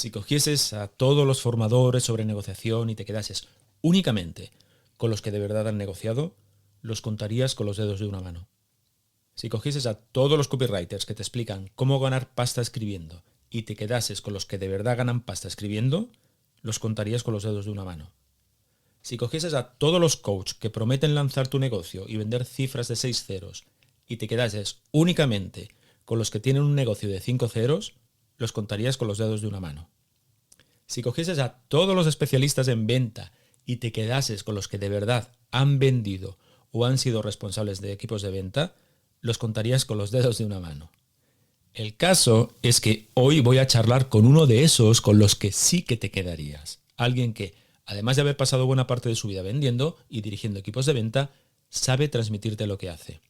Si cogieses a todos los formadores sobre negociación y te quedases únicamente con los que de verdad han negociado, los contarías con los dedos de una mano. Si cogieses a todos los copywriters que te explican cómo ganar pasta escribiendo y te quedases con los que de verdad ganan pasta escribiendo, los contarías con los dedos de una mano. Si cogieses a todos los coaches que prometen lanzar tu negocio y vender cifras de 6 ceros y te quedases únicamente con los que tienen un negocio de 5 ceros, los contarías con los dedos de una mano. Si cogieses a todos los especialistas en venta y te quedases con los que de verdad han vendido o han sido responsables de equipos de venta, los contarías con los dedos de una mano. El caso es que hoy voy a charlar con uno de esos con los que sí que te quedarías. Alguien que, además de haber pasado buena parte de su vida vendiendo y dirigiendo equipos de venta, sabe transmitirte lo que hace.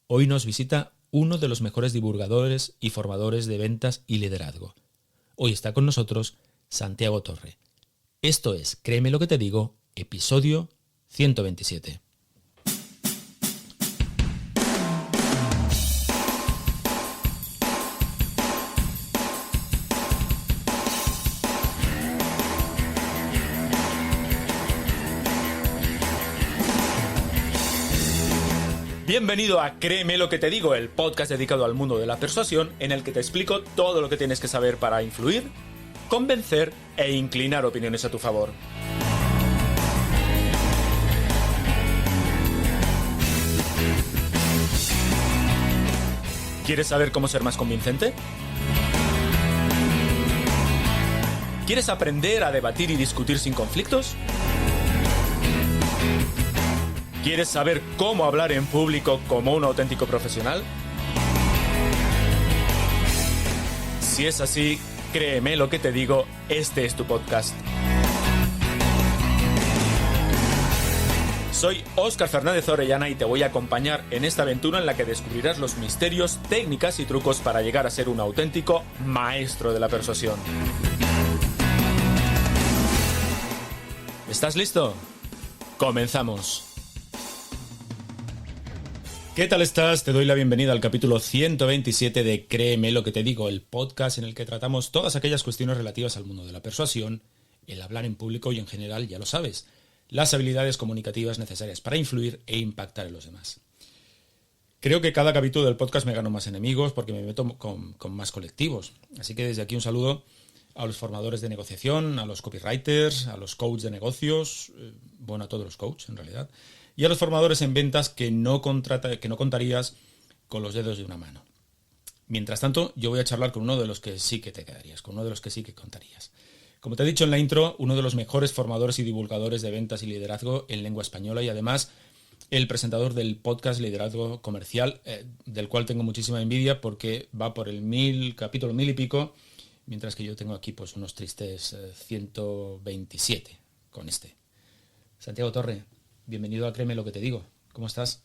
Hoy nos visita uno de los mejores divulgadores y formadores de ventas y liderazgo. Hoy está con nosotros Santiago Torre. Esto es Créeme lo que te digo, episodio 127. Bienvenido a Créeme lo que te digo, el podcast dedicado al mundo de la persuasión en el que te explico todo lo que tienes que saber para influir, convencer e inclinar opiniones a tu favor. ¿Quieres saber cómo ser más convincente? ¿Quieres aprender a debatir y discutir sin conflictos? ¿Quieres saber cómo hablar en público como un auténtico profesional? Si es así, créeme lo que te digo, este es tu podcast. Soy Óscar Fernández Orellana y te voy a acompañar en esta aventura en la que descubrirás los misterios, técnicas y trucos para llegar a ser un auténtico maestro de la persuasión. ¿Estás listo? ¡Comenzamos! ¿Qué tal estás? Te doy la bienvenida al capítulo 127 de Créeme lo que te digo, el podcast en el que tratamos todas aquellas cuestiones relativas al mundo de la persuasión, el hablar en público y en general, ya lo sabes, las habilidades comunicativas necesarias para influir e impactar en los demás. Creo que cada capítulo del podcast me gano más enemigos porque me meto con más colectivos. Así que desde aquí un saludo a los formadores de negociación, a los copywriters, a los coaches de negocios, a todos los coaches en realidad, y a los formadores en ventas que no contarías con los dedos de una mano. Mientras tanto, yo voy a charlar con uno de los que sí que te quedarías, con uno de los que sí que contarías. Como te he dicho en la intro, uno de los mejores formadores y divulgadores de ventas y liderazgo en lengua española y además el presentador del podcast Liderazgo Comercial, del cual tengo muchísima envidia porque va por el capítulo 1000 y pico, mientras que yo tengo aquí pues unos tristes 127 con este. Santiago Torre, bienvenido a Créeme lo que te digo. ¿Cómo estás?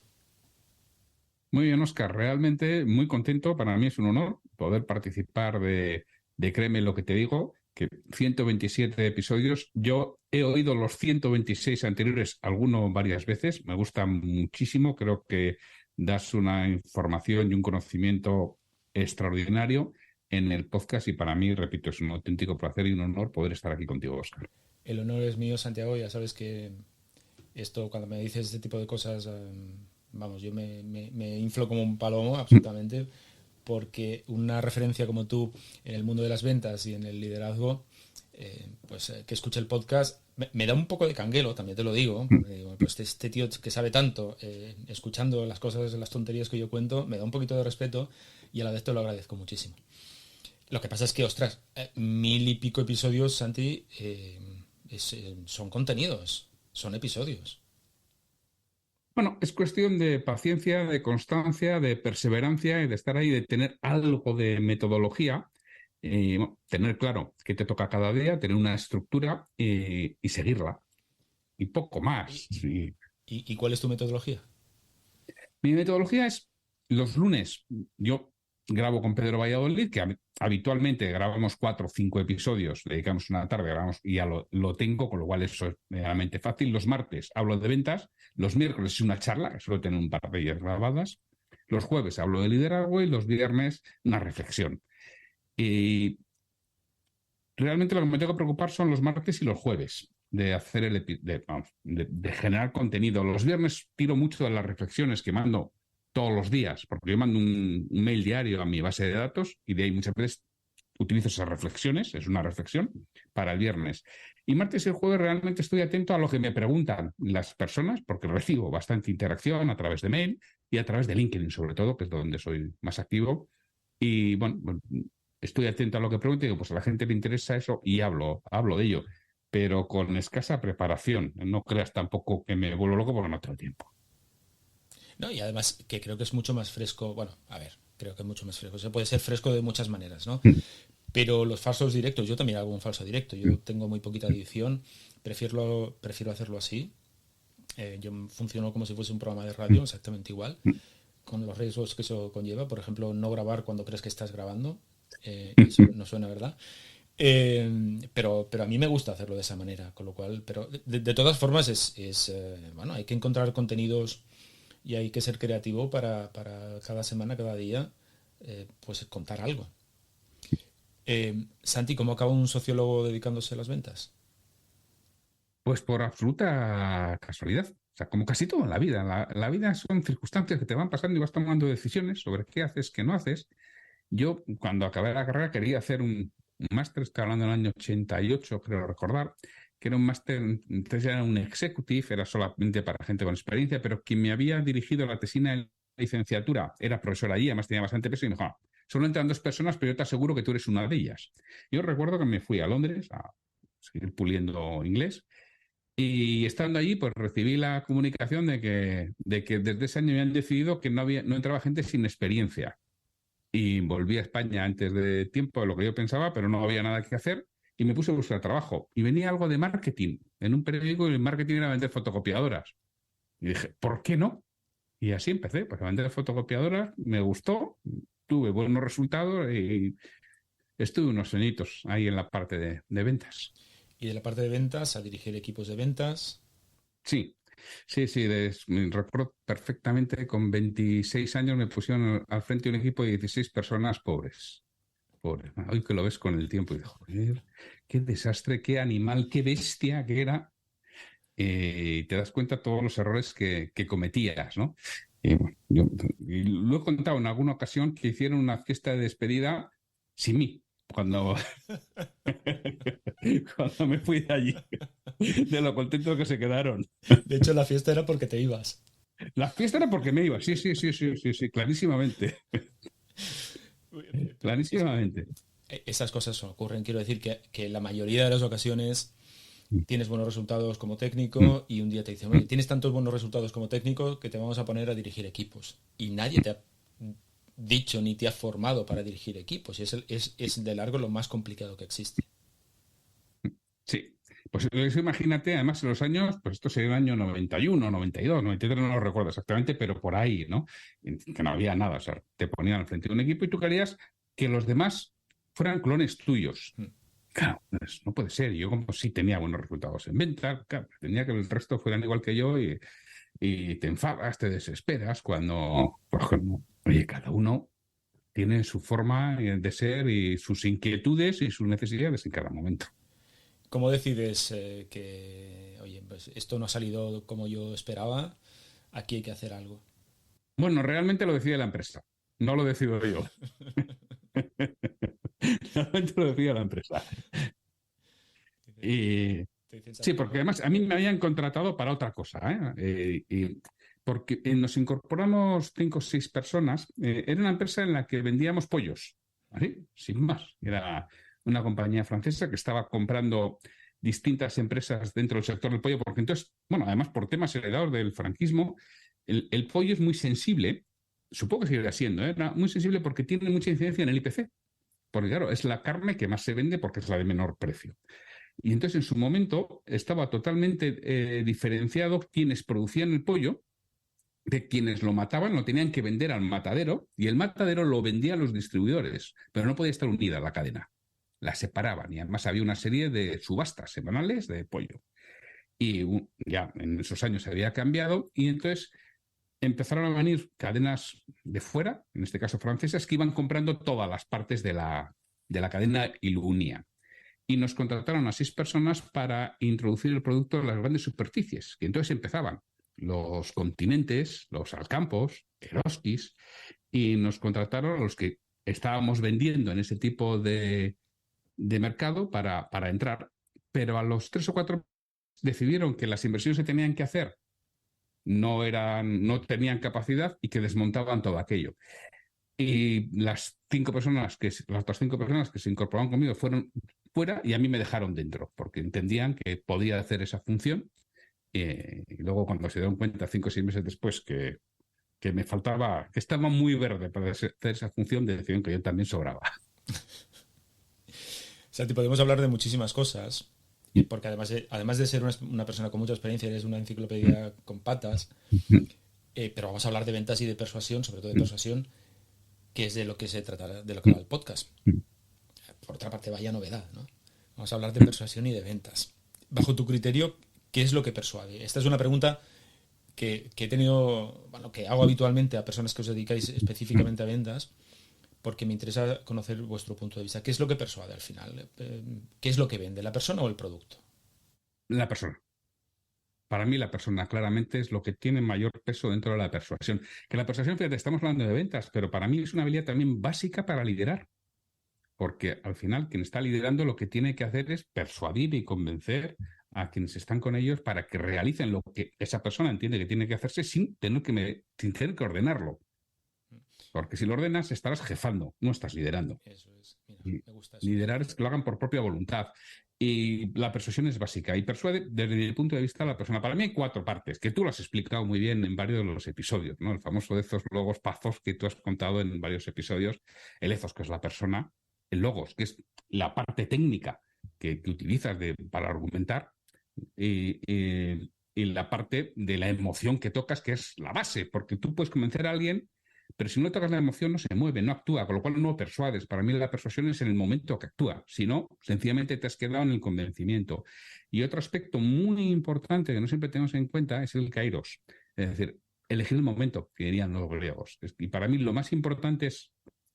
Muy bien, Óscar. Realmente muy contento. Para mí es un honor poder participar de Créeme lo que te digo, que 127 episodios. Yo he oído los 126 anteriores, alguno varias veces. Me gusta muchísimo. Creo que das una información y un conocimiento extraordinario en el podcast y para mí, repito, es un auténtico placer y un honor poder estar aquí contigo, Óscar. El honor es mío, Santiago. Ya sabes que esto, cuando me dices este tipo de cosas, yo me inflo como un palomo, absolutamente, porque una referencia como tú en el mundo de las ventas y en el liderazgo, que escuche el podcast, me da un poco de canguelo, también te lo digo. Pues este tío que sabe tanto, escuchando las cosas, las tonterías que yo cuento, me da un poquito de respeto y a la vez te lo agradezco muchísimo. Lo que pasa es que, ostras, 1000 y pico episodios, Santi, son contenidos. Son episodios. Bueno, es cuestión de paciencia, de constancia, de perseverancia y de estar ahí, de tener algo de metodología, tener claro qué te toca cada día, tener una estructura y seguirla. Y poco más. ¿Y cuál es tu metodología? Mi metodología es los lunes. Yo grabo con Pedro Valladolid, que habitualmente grabamos 4 o 5 episodios, le dedicamos una tarde, grabamos y ya lo tengo, con lo cual eso es realmente fácil. Los martes hablo de ventas, los miércoles es una charla, que suelo tener un par de ellas grabadas, los jueves hablo de liderazgo y los viernes una reflexión. Y realmente lo que me tengo que preocupar son los martes y los jueves de hacer de generar contenido. Los viernes tiro mucho de las reflexiones que mando todos los días, porque yo mando un mail diario a mi base de datos y de ahí muchas veces utilizo esas reflexiones, es una reflexión, para el viernes. Y martes y el jueves realmente estoy atento a lo que me preguntan las personas, porque recibo bastante interacción a través de mail y a través de LinkedIn, sobre todo, que es donde soy más activo. Y bueno, estoy atento a lo que pregunto y digo, pues a la gente le interesa eso y hablo de ello, pero con escasa preparación. No creas tampoco que me vuelvo loco porque no tengo tiempo. No, y además que creo que es mucho más fresco. Bueno, a ver, creo que es mucho más fresco. Se puede ser fresco de muchas maneras, ¿no? Pero los falsos directos, yo también hago un falso directo. Yo tengo muy poquita edición, prefiero hacerlo así. Yo funciono como si fuese un programa de radio, exactamente igual, con los riesgos que eso conlleva. Por ejemplo, no grabar cuando crees que estás grabando. Y eso no suena verdad. Pero a mí me gusta hacerlo de esa manera, con lo cual, pero de todas formas bueno, hay que encontrar contenidos y hay que ser creativo para cada semana, cada día, pues contar algo. Santi, ¿cómo acaba un sociólogo dedicándose a las ventas? Pues por absoluta casualidad. O sea, como casi todo en la vida. La vida son circunstancias que te van pasando y vas tomando decisiones sobre qué haces, qué no haces. Yo, cuando acabé la carrera, quería hacer un máster, estoy hablando del año 88, creo recordar, que era un máster, entonces era un executive, era solamente para gente con experiencia, pero quien me había dirigido la tesina en licenciatura era profesor allí, además tenía bastante peso y me dijo, solo entran dos personas, pero yo te aseguro que tú eres una de ellas. Yo recuerdo que me fui a Londres a seguir puliendo inglés y estando allí, pues recibí la comunicación de que desde ese año habían decidido que no entraba gente sin experiencia y volví a España antes de tiempo de lo que yo pensaba, pero no había nada que hacer y me puse a buscar trabajo. Y venía algo de marketing en un periódico y el marketing era vender fotocopiadoras. Y dije, ¿por qué no? Y así empecé, pues a vender fotocopiadoras, me gustó, tuve buenos resultados y estuve unos añitos ahí en la parte de ventas. Y de la parte de ventas a dirigir equipos de ventas. Sí, sí, sí, me recuerdo perfectamente, con 26 años me pusieron al frente de un equipo de 16 personas pobres. Pobre. Hoy que lo ves con el tiempo y dices, joder, qué desastre, qué animal, qué bestia que era. Y te das cuenta de todos los errores que cometías, ¿no? Y, bueno, y lo he contado en alguna ocasión que hicieron una fiesta de despedida sin mí, cuando, cuando me fui de allí, de lo contento que se quedaron. De hecho, la fiesta era porque te ibas. La fiesta era porque me iba, sí, sí, sí, sí, sí, sí, clarísimamente, clarísimamente. Esas cosas ocurren. Quiero decir que la mayoría de las ocasiones tienes buenos resultados como técnico y un día te dicen, oye, tienes tantos buenos resultados como técnico que te vamos a poner a dirigir equipos. Y nadie te ha dicho ni te ha formado para dirigir equipos. Y es de largo lo más complicado que existe. Sí, pues eso imagínate, además en los años, pues esto sería el año 91, 92, 93, no lo recuerdo exactamente, pero por ahí, ¿no? Que no había nada, o sea, te ponían al frente de un equipo y tú querías que los demás fueran clones tuyos. Claro, pues, no puede ser. Yo como sí tenía buenos resultados en venta, claro, tenía que el resto fueran igual que yo y te enfadas, te desesperas cuando, pues, oye, cada uno tiene su forma de ser y sus inquietudes y sus necesidades en cada momento. ¿Cómo decides oye, pues esto no ha salido como yo esperaba, aquí hay que hacer algo? Bueno, realmente lo decide la empresa, no lo decido yo. Realmente lo decide la empresa. Y Te dicen, sí, Santi, porque además a mí me habían contratado para otra cosa, ¿eh? Porque nos incorporamos 5 o 6 personas. Era una empresa en la que vendíamos pollos, ¿así? Sin más. Era una compañía francesa que estaba comprando distintas empresas dentro del sector del pollo, porque entonces, bueno, además por temas heredados del franquismo, el pollo es muy sensible, supongo que seguirá siendo, ¿eh? Era muy sensible porque tiene mucha incidencia en el IPC, porque claro, es la carne que más se vende porque es la de menor precio. Y entonces en su momento estaba totalmente diferenciado quienes producían el pollo de quienes lo mataban, lo tenían que vender al matadero y el matadero lo vendía a los distribuidores, pero no podía estar unida a la cadena. La separaban y además había una serie de subastas semanales de pollo. Y ya en esos años se había cambiado y entonces empezaron a venir cadenas de fuera, en este caso francesas, que iban comprando todas las partes de la cadena y lo unían. y nos contrataron a 6 personas para introducir el producto en las grandes superficies. Y entonces empezaban los Continentes, los Alcampos, Eroskis, y nos contrataron a los que estábamos vendiendo en ese tipo de mercado para entrar. Pero a los 3 o 4 decidieron que las inversiones que tenían que hacer no tenían capacidad y que desmontaban todo aquello. Y las otras 5 personas que se incorporaron conmigo fueron fuera y a mí me dejaron dentro, porque entendían que podía hacer esa función. Y luego cuando se dieron cuenta 5 o 6 meses después que me faltaba, que estaba muy verde para hacer esa función, decidieron que yo también sobraba. Santi, podemos hablar de muchísimas cosas, porque además de ser una persona con mucha experiencia, eres una enciclopedia con patas, pero vamos a hablar de ventas y de persuasión, sobre todo de persuasión, que es de lo que se trata, de lo que va el podcast. Por otra parte, vaya novedad, ¿no? Vamos a hablar de persuasión y de ventas. Bajo tu criterio, ¿qué es lo que persuade? Esta es una pregunta que he tenido, bueno, que hago habitualmente a personas que os dedicáis específicamente a ventas, porque me interesa conocer vuestro punto de vista. ¿Qué es lo que persuade al final? ¿Qué es lo que vende, la persona o el producto? La persona. Para mí la persona claramente es lo que tiene mayor peso dentro de la persuasión. Que la persuasión, fíjate, estamos hablando de ventas, pero para mí es una habilidad también básica para liderar. Porque al final quien está liderando lo que tiene que hacer es persuadir y convencer a quienes están con ellos para que realicen lo que esa persona entiende que tiene que hacerse sin tener que ordenarlo. Porque si lo ordenas estarás jefando, no estás liderando. Eso es. Mira, Y me gusta eso. liderar es que lo hagan por propia voluntad. Y la persuasión es básica. Y persuade desde el punto de vista de la persona. Para mí hay 4 partes, que tú lo has explicado muy bien en varios de los episodios, ¿no? El famoso de esos logos pazos que tú has contado en varios episodios. El ethos, que es la persona. El logos, que es la parte técnica que utilizas para argumentar. Y la parte de la emoción que tocas, que es la base, porque tú puedes convencer a alguien, pero si no tocas la emoción no se mueve, no actúa, con lo cual no persuades. Para mí la persuasión es en el momento que actúa, si no, sencillamente te has quedado en el convencimiento. Y otro aspecto muy importante que no siempre tenemos en cuenta es el kairos, es decir, elegir el momento, que dirían los griegos. Y para mí lo más importante es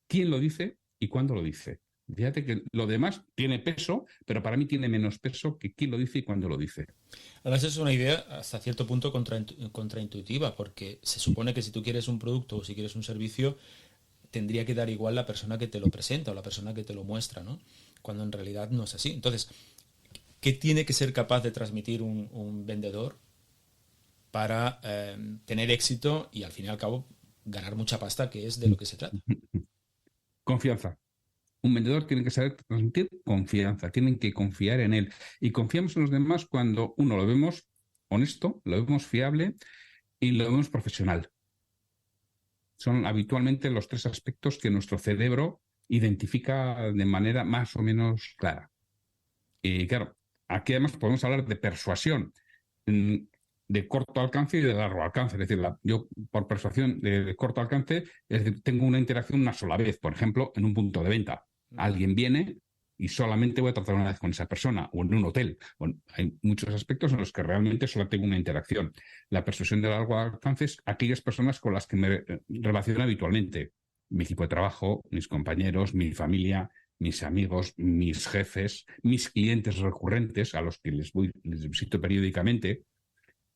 quién lo dice y cuándo lo dice. Fíjate que lo demás tiene peso, pero para mí tiene menos peso que quién lo dice y cuándo lo dice. Además es una idea hasta cierto punto contraintuitiva, porque se supone que si tú quieres un producto o si quieres un servicio, tendría que dar igual la persona que te lo presenta o la persona que te lo muestra, ¿no? Cuando en realidad no es así. Entonces, ¿qué tiene que ser capaz de transmitir un vendedor para tener éxito y al fin y al cabo ganar mucha pasta, que es de lo que se trata? Confianza. Un vendedor tiene que saber transmitir confianza, tienen que confiar en él. Y confiamos en los demás cuando uno lo vemos honesto, lo vemos fiable y lo vemos profesional. Son habitualmente los 3 aspectos que nuestro cerebro identifica de manera más o menos clara. Y claro, aquí además podemos hablar de persuasión de corto alcance y de largo alcance. Es decir, yo por persuasión de corto alcance, es decir, tengo una interacción una sola vez, por ejemplo, en un punto de venta. Alguien viene y solamente voy a tratar una vez con esa persona, o en un hotel. Bueno, hay muchos aspectos en los que realmente solo tengo una interacción. La persuasión de largo alcance es aquellas personas con las que me relaciono habitualmente. Mi equipo de trabajo, mis compañeros, mi familia, mis amigos, mis jefes, mis clientes recurrentes a los que les visito periódicamente.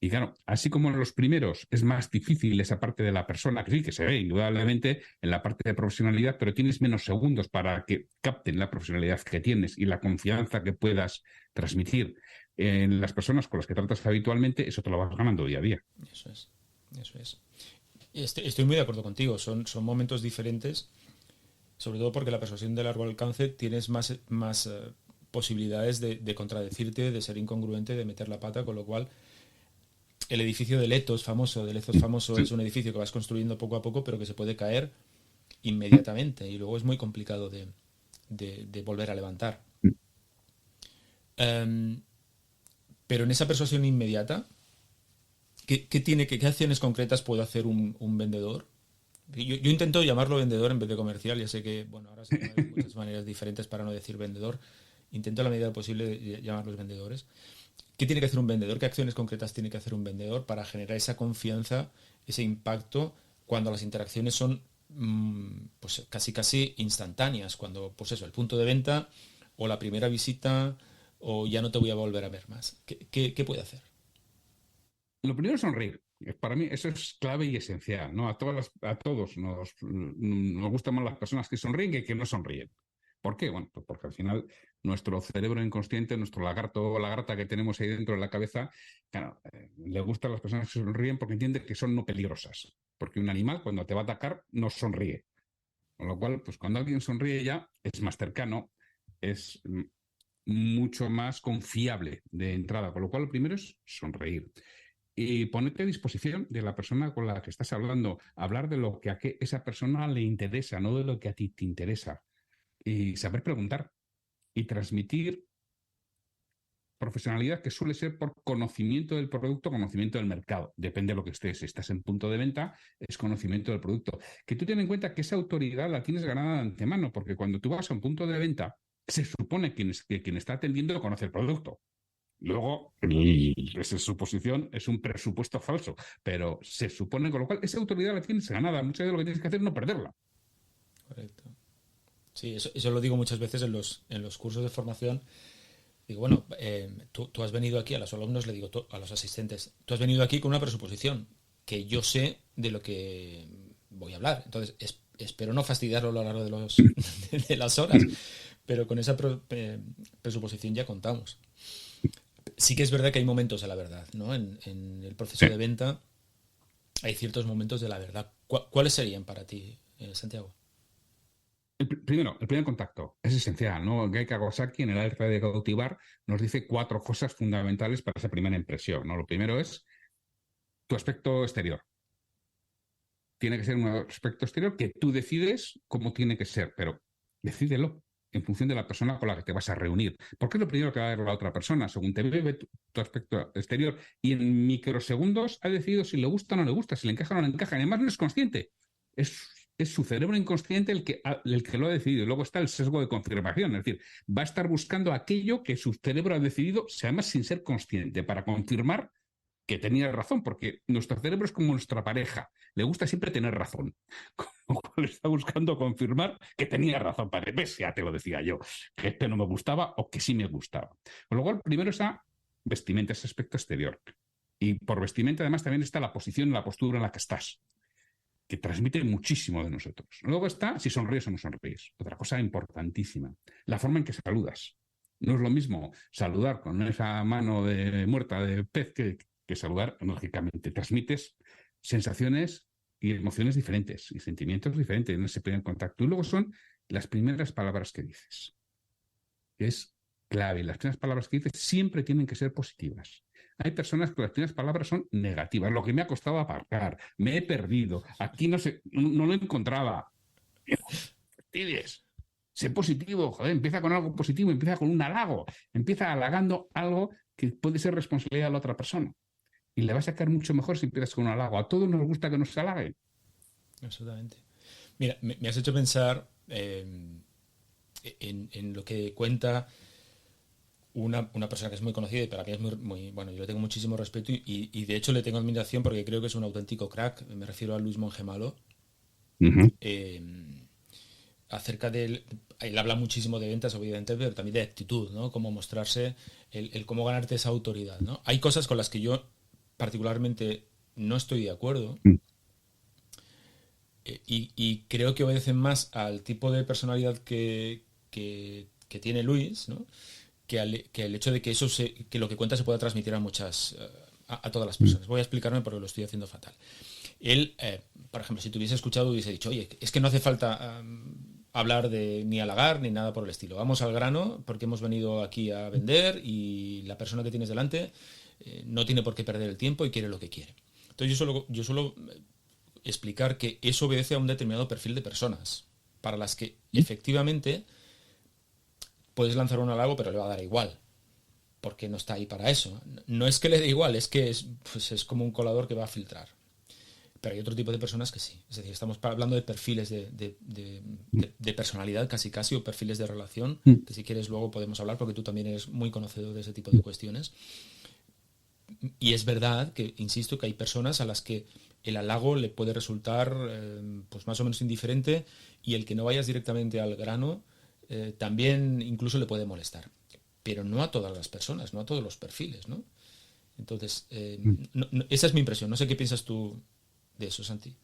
Y claro, así como en los primeros es más difícil esa parte de la persona, que sí, que se ve indudablemente en la parte de profesionalidad, pero tienes menos segundos para que capten la profesionalidad que tienes y la confianza que puedas transmitir en las personas con las que tratas habitualmente, eso te lo vas ganando día a día. Eso es, eso es. Estoy muy de acuerdo contigo, son momentos diferentes, sobre todo porque la persuasión de largo alcance tienes más posibilidades de contradecirte, de ser incongruente, de meter la pata, con lo cual el edificio del Ethos famoso, Sí. es un edificio que vas construyendo poco a poco, pero que se puede caer inmediatamente y luego es muy complicado de volver a levantar. Um, pero en esa persuasión inmediata, ¿qué acciones concretas puede hacer un vendedor? Yo intento llamarlo vendedor en vez de comercial, ya sé que bueno, ahora se llama de muchas maneras diferentes para no decir vendedor. Intento a la medida posible llamarlos vendedores. ¿Qué tiene que hacer un vendedor? ¿Qué acciones concretas tiene que hacer un vendedor para generar esa confianza, ese impacto, cuando las interacciones son pues casi instantáneas? Cuando, pues eso, el punto de venta o la primera visita, o ya no te voy a volver a ver más? ¿Qué puede hacer? Lo primero es sonreír. Para mí eso es clave y esencial, ¿no? A todos nos gustan más las personas que sonríen que no sonríen. ¿Por qué? Bueno, pues porque al final nuestro cerebro inconsciente, nuestro lagarto o lagarta que tenemos ahí dentro de la cabeza, claro, le gustan las personas que sonríen porque entiende que son no peligrosas. Porque un animal cuando te va a atacar no sonríe. Con lo cual, pues cuando alguien sonríe ya es más cercano, es mucho más confiable de entrada. Con lo cual, lo primero es sonreír y ponerte a disposición de la persona con la que estás hablando, hablar de lo que a esa persona le interesa, no de lo que a ti te interesa, y saber preguntar y transmitir profesionalidad que suele ser por conocimiento del producto, conocimiento del mercado. Depende de lo que estés. Si estás en punto de venta, es conocimiento del producto. Que tú ten en cuenta que esa autoridad la tienes ganada de antemano, porque cuando tú vas a un punto de venta, se supone que quien está atendiendo conoce el producto. Luego, esa es su posición, es un presupuesto falso, pero se supone, con lo cual, esa autoridad la tienes ganada. Muchas veces lo que tienes que hacer es no perderla. Correcto. Sí, eso lo digo muchas veces en los cursos de formación. Digo, bueno, tú has venido aquí, a los alumnos le digo, a los asistentes, tú has venido aquí con una presuposición, que yo sé de lo que voy a hablar. Entonces, espero no fastidiarlo a lo largo de las horas, pero con esa presuposición ya contamos. Sí que es verdad que hay momentos de la verdad, ¿no? En el proceso Sí. de venta hay ciertos momentos de la verdad. ¿Cuáles serían para ti, Santiago? Primero, el primer contacto es esencial, ¿no? Gai Kawasaki, en el arte de cautivar, nos dice 4 cosas fundamentales para esa primera impresión, ¿no? Lo primero es tu aspecto exterior. Tiene que ser un aspecto exterior que tú decides cómo tiene que ser, pero decídelo en función de la persona con la que te vas a reunir. Porque es lo primero que va a ver la otra persona, según te ve tu aspecto exterior, y en microsegundos ha decidido si le gusta o no le gusta, si le encaja o no le encaja. Además, no es consciente. Es su cerebro inconsciente el que lo ha decidido. Y luego está el sesgo de confirmación, es decir, va a estar buscando aquello que su cerebro ha decidido, además sin ser consciente, para confirmar que tenía razón, porque nuestro cerebro es como nuestra pareja, le gusta siempre tener razón, con lo cual está buscando confirmar que tenía razón, para ves, ya te lo decía yo, que este no me gustaba o que sí me gustaba. Con lo cual, primero esa vestimenta, ese aspecto exterior. Y por vestimenta, además, también está la posición, la postura en la que estás, que transmite muchísimo de nosotros. Luego está si sonríes o no sonríes. Otra cosa importantísima, la forma en que saludas. No es lo mismo saludar con esa mano muerta de pez que saludar, lógicamente. Transmites sensaciones y emociones diferentes y sentimientos diferentes en ese primer contacto. Y luego son las primeras palabras que dices, que es clave. Las primeras palabras que dices siempre tienen que ser positivas. Hay personas que las primeras palabras son negativas. Lo que me ha costado aparcar, me he perdido, aquí no sé, no lo encontraba. Fastidies. Sé positivo, joder, empieza con algo positivo, empieza con un halago, empieza halagando algo que puede ser responsabilidad de la otra persona. Y le va a sacar mucho mejor si empiezas con un halago. A todos nos gusta que nos halaguen. Absolutamente. Mira, me has hecho pensar en lo que cuenta una persona que es muy conocida y para mí es bueno, yo le tengo muchísimo respeto y de hecho le tengo admiración porque creo que es un auténtico crack. Me refiero a Luis Monge Malo. Eh, acerca de él habla muchísimo de ventas, obviamente, pero también de actitud, ¿no? Cómo mostrarse, el cómo ganarte esa autoridad, ¿no? Hay cosas con las que yo particularmente no estoy de acuerdo y creo que obedecen más al tipo de personalidad que tiene Luis, ¿no? Que el hecho de que que lo que cuenta se pueda transmitir a muchas a todas las personas. Voy a explicarme porque lo estoy haciendo fatal. Él, por ejemplo, si te hubiese escuchado, hubiese dicho, oye, es que no hace falta hablar de ni halagar ni nada por el estilo. Vamos al grano porque hemos venido aquí a vender y la persona que tienes delante no tiene por qué perder el tiempo y quiere lo que quiere. Entonces yo suelo explicar que eso obedece a un determinado perfil de personas para las que efectivamente puedes lanzar un halago pero le va a dar igual porque no está ahí para eso. No es que le dé igual, es que pues es como un colador que va a filtrar. Pero hay otro tipo de personas que sí. Es decir, estamos hablando de perfiles de personalidad casi o perfiles de relación, que si quieres luego podemos hablar porque tú también eres muy conocedor de ese tipo de cuestiones. Y es verdad que, insisto, que hay personas a las que el halago le puede resultar pues más o menos indiferente y el que no vayas directamente al grano también incluso le puede molestar. Pero no a todas las personas, no a todos los perfiles, ¿no? Entonces, esa es mi impresión. No sé qué piensas tú de eso, Santi.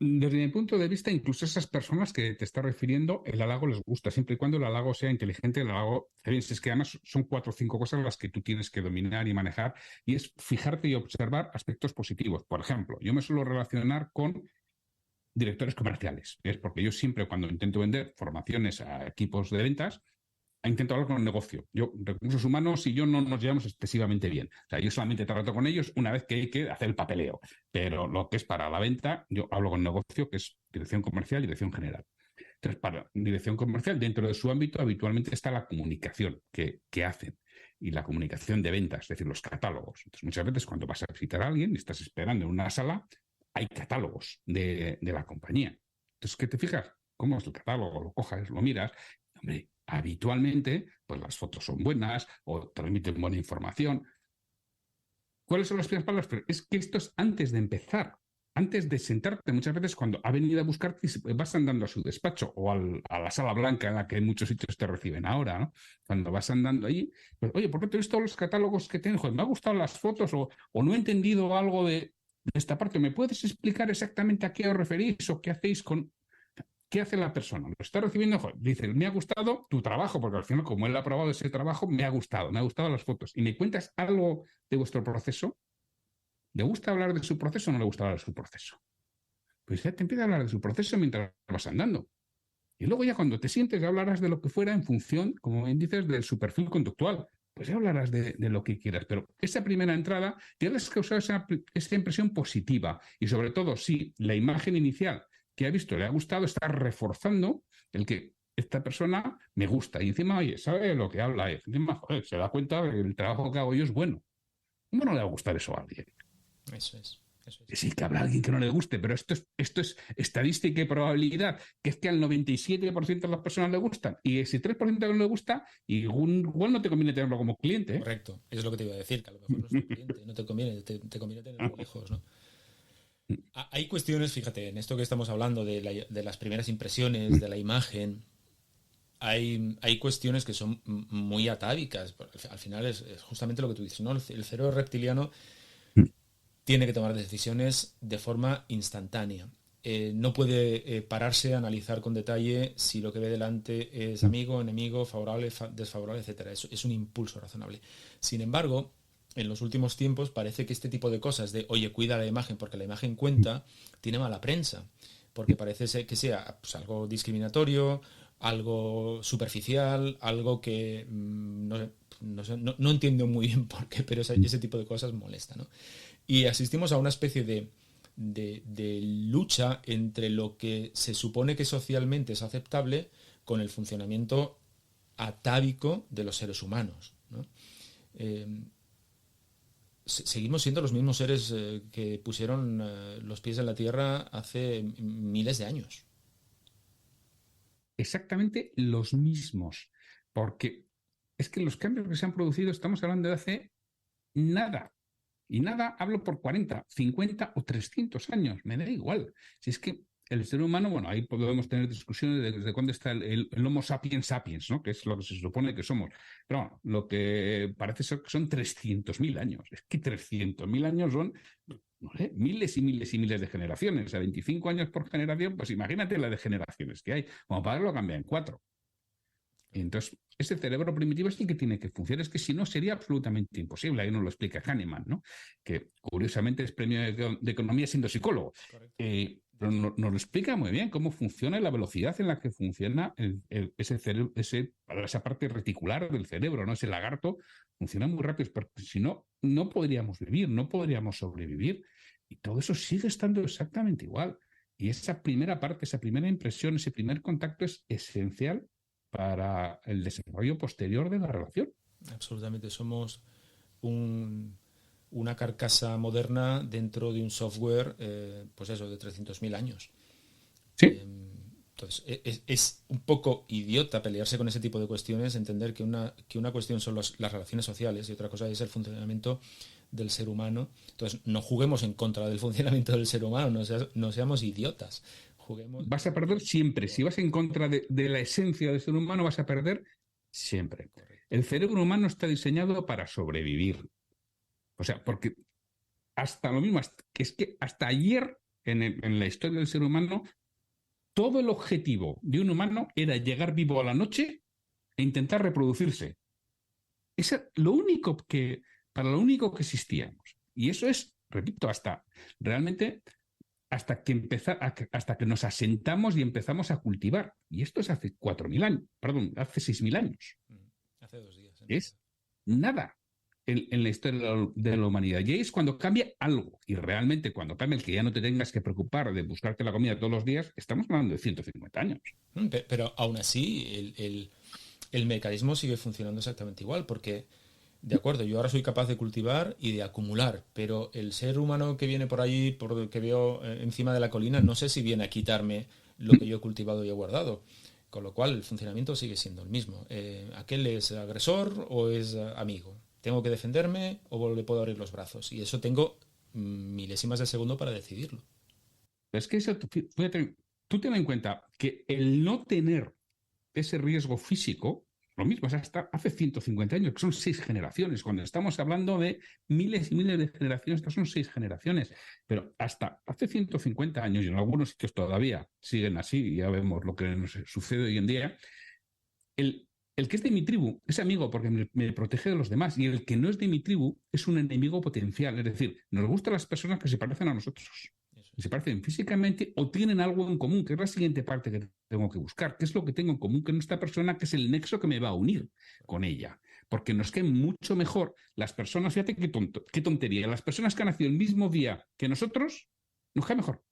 Desde mi punto de vista, incluso esas personas que te estás refiriendo, el halago les gusta, siempre y cuando el halago sea inteligente, el halago, es que además son 4 o 5 cosas las que tú tienes que dominar y manejar, y es fijarte y observar aspectos positivos. Por ejemplo, yo me suelo relacionar con directores comerciales, es porque yo siempre cuando intento vender formaciones a equipos de ventas, intento hablar con el negocio. Yo, recursos humanos y yo no nos llevamos excesivamente bien. O sea, yo solamente trato con ellos una vez que hay que hacer el papeleo. Pero lo que es para la venta, yo hablo con el negocio, que es dirección comercial y dirección general. Entonces, para dirección comercial, dentro de su ámbito, habitualmente está la comunicación que hacen y la comunicación de ventas, es decir, los catálogos. Entonces, muchas veces cuando vas a visitar a alguien y estás esperando en una sala, hay catálogos de la compañía. Entonces, ¿qué te fijas? ¿Cómo es el catálogo? Lo cojas, lo miras. Hombre, habitualmente, pues las fotos son buenas o transmiten buena información. ¿Cuáles son las primeras palabras? Pero es que esto es antes de empezar, antes de sentarte. Muchas veces cuando ha venido a buscarte vas andando a su despacho o a la sala blanca en la que en muchos sitios te reciben ahora, ¿no? Cuando vas andando allí, pues, oye, ¿por qué te he visto los catálogos que tienes? Joder, me ha gustado las fotos o no he entendido algo de esta parte. ¿Me puedes explicar exactamente a qué os referís o qué hacéis con... ¿Qué hace la persona? Lo está recibiendo, joder, dice, me ha gustado tu trabajo, porque al final, como él ha probado ese trabajo, me ha gustado las fotos. ¿Y me cuentas algo de vuestro proceso? ¿Le gusta hablar de su proceso o no le gusta hablar de su proceso? Pues ya te empieza a hablar de su proceso mientras vas andando. Y luego ya cuando te sientes ya hablarás de lo que fuera en función, como bien dices, de su perfil conductual. Pues ya hablarás de lo que quieras. Pero esa primera entrada tienes que causar esa impresión positiva. Y sobre todo, si la imagen inicial que ha visto le ha gustado, está reforzando el que esta persona me gusta. Y encima, oye, sabe lo que habla. Encima, joder, se da cuenta que el trabajo que hago yo es bueno. ¿Cómo no le va a gustar eso a alguien? Eso es. Eso es. Sí, que habrá alguien que no le guste, pero esto es estadística y probabilidad, que es que al 97% de las personas le gustan. Y ese 3% que no le gusta, igual no te conviene tenerlo como cliente, ¿eh? Correcto. Eso es lo que te iba a decir, que a lo mejor no es tu cliente, no te conviene, te conviene tenerlo lejos, ¿no? Hay cuestiones, fíjate, en esto que estamos hablando de las primeras impresiones, de la imagen, hay cuestiones que son muy atávicas. Al final es justamente lo que tú dices, ¿no? El cerebro reptiliano tiene que tomar decisiones de forma instantánea. No puede pararse a analizar con detalle si lo que ve delante es amigo, enemigo, favorable, desfavorable, etcétera. Es un impulso razonable. Sin embargo, en los últimos tiempos parece que este tipo de cosas de, oye, cuida la imagen porque la imagen cuenta, tiene mala prensa. Porque parece que sea pues, algo discriminatorio, algo superficial, algo que no entiendo muy bien por qué, pero ese tipo de cosas molesta, ¿no? Y asistimos a una especie de lucha entre lo que se supone que socialmente es aceptable con el funcionamiento atávico de los seres humanos, ¿no? Seguimos siendo los mismos seres que pusieron los pies en la tierra hace miles de años. Exactamente los mismos, porque es que los cambios que se han producido, estamos hablando de hace nada. Y nada, hablo por 40, 50 o 300 años, me da igual. Si es que el ser humano, bueno, ahí podemos tener discusiones de desde cuándo está el Homo sapiens sapiens, ¿no? Que es lo que se supone que somos. Pero bueno, lo que parece ser que son 300.000 años. Es que 300.000 años son, no sé, miles y miles y miles de generaciones. O sea, 25 años por generación, pues imagínate la de generaciones que hay. Como para lo cambia en 4. Y entonces, ese cerebro primitivo es el que tiene que funcionar. Es que si no, sería absolutamente imposible. Ahí nos lo explica Kahneman, ¿no? Que curiosamente es premio de economía siendo psicólogo. Correcto. Pero nos lo explica muy bien cómo funciona la velocidad en la que funciona ese cerebro, esa parte reticular del cerebro, ¿no? Ese lagarto funciona muy rápido, porque si no, no podríamos vivir, no podríamos sobrevivir. Y todo eso sigue estando exactamente igual. Y esa primera parte, esa primera impresión, ese primer contacto es esencial para el desarrollo posterior de la relación. Absolutamente. Somos una carcasa moderna dentro de un software, pues eso, de 300.000 años. Sí. Entonces, es un poco idiota pelearse con ese tipo de cuestiones, entender que una cuestión son las relaciones sociales y otra cosa es el funcionamiento del ser humano. Entonces, no juguemos en contra del funcionamiento del ser humano, no seamos idiotas. juguemos. Vas a perder siempre. Si vas en contra de la esencia del ser humano, vas a perder siempre. Correcto. El cerebro humano está diseñado para sobrevivir. O sea, porque hasta lo mismo, es que hasta ayer en la historia del ser humano, todo el objetivo de un humano era llegar vivo a la noche e intentar reproducirse. Eso es para lo único que existíamos. Y eso es, repito, realmente hasta que nos asentamos y empezamos a cultivar. Y esto es hace 4.000 años, perdón, hace 6.000 años. Hace 2 días. Es nada en la historia de la humanidad. Y ahí es cuando cambia algo. Y realmente cuando cambia el que ya no te tengas que preocupar de buscarte la comida todos los días, estamos hablando de 150 años. Pero aún así, el mecanismo sigue funcionando exactamente igual, porque, de acuerdo, yo ahora soy capaz de cultivar y de acumular, pero el ser humano que viene por allí, por lo que veo encima de la colina, no sé si viene a quitarme lo que yo he cultivado y he guardado. Con lo cual, el funcionamiento sigue siendo el mismo. ¿Aquel es agresor o es amigo? ¿Tengo que defenderme o le puedo abrir los brazos? Y eso tengo milésimas de segundo para decidirlo. Es que eso, fíjate, tú ten en cuenta que el no tener ese riesgo físico, lo mismo, es hasta hace 150 años, que son 6 generaciones. Cuando estamos hablando de miles y miles de generaciones, estas son 6 generaciones. Pero hasta hace 150 años, y en algunos sitios todavía siguen así, y ya vemos lo que nos sucede hoy en día, el que es de mi tribu es amigo porque me protege de los demás, y el que no es de mi tribu es un enemigo potencial. Es decir, nos gustan las personas que se parecen a nosotros. Se parecen físicamente o tienen algo en común, que es la siguiente parte que tengo que buscar. ¿Qué es lo que tengo en común con esta persona? Que es el nexo que me va a unir con ella. Porque nos caen mucho mejor las personas, fíjate qué tontería, las personas que han nacido el mismo día que nosotros, nos caen mejor.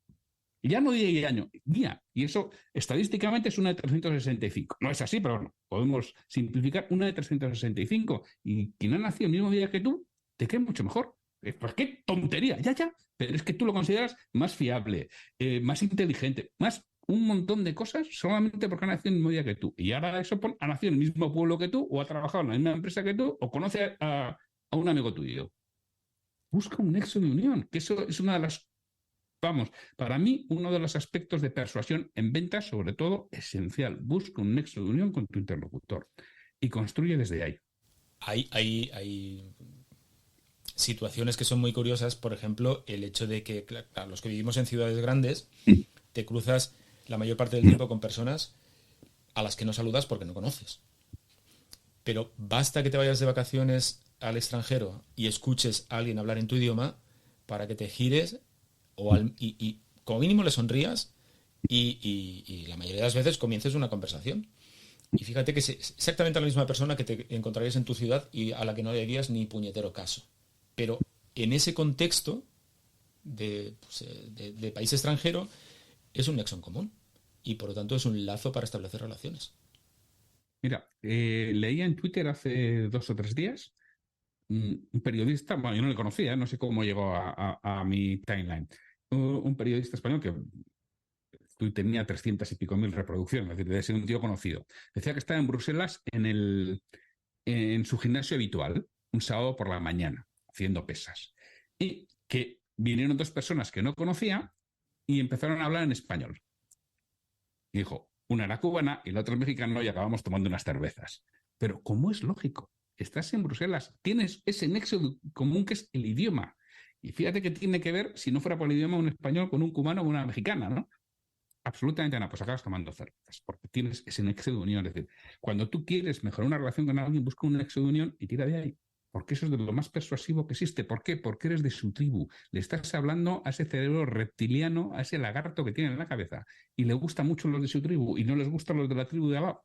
Y ya no día y año, día. Y eso estadísticamente es una de 365. No es así, pero bueno, podemos simplificar una de 365. Y quien ha nacido el mismo día que tú, te cae mucho mejor. Pues qué tontería, ya. Pero es que tú lo consideras más fiable, más inteligente, más un montón de cosas solamente porque ha nacido en el mismo día que tú. Y ahora eso ha nacido en el mismo pueblo que tú, o ha trabajado en la misma empresa que tú, o conoce a un amigo tuyo. Busca un nexo de unión, que eso es una de las... Vamos, para mí, uno de los aspectos de persuasión en ventas, sobre todo, esencial. Busca un nexo de unión con tu interlocutor y construye desde ahí. Hay situaciones que son muy curiosas, por ejemplo, el hecho de que, claro, los que vivimos en ciudades grandes, te cruzas la mayor parte del tiempo con personas a las que no saludas porque no conoces. Pero basta que te vayas de vacaciones al extranjero y escuches a alguien hablar en tu idioma para que te gires y como mínimo le sonrías y la mayoría de las veces comiences una conversación. Y fíjate que es exactamente la misma persona que te encontrarías en tu ciudad y a la que no le harías ni puñetero caso. Pero en ese contexto de país extranjero es un nexo en común y por lo tanto es un lazo para establecer relaciones. Mira, leía en Twitter hace 2 o 3 días un periodista, bueno, yo no le conocía, no sé cómo llegó a mi timeline, un periodista español que tenía 300 y pico mil reproducciones, es decir, debe ser un tío conocido. Decía que estaba en Bruselas en su gimnasio habitual, un sábado por la mañana, haciendo pesas. Y que vinieron 2 personas que no conocía y empezaron a hablar en español. Y dijo, una era cubana y la otra mexicana y acabamos tomando unas cervezas. Pero ¿cómo es lógico? Estás en Bruselas, tienes ese nexo común que es el idioma. Y fíjate que tiene que ver, si no fuera por el idioma, un español con un cubano o una mexicana, ¿no? Absolutamente nada, pues acabas tomando cervezas, porque tienes ese nexo de unión. Es decir, cuando tú quieres mejorar una relación con alguien, busca un nexo de unión y tira de ahí. Porque eso es de lo más persuasivo que existe. ¿Por qué? Porque eres de su tribu. Le estás hablando a ese cerebro reptiliano, a ese lagarto que tiene en la cabeza. Y le gustan mucho los de su tribu y no les gustan los de la tribu de abajo.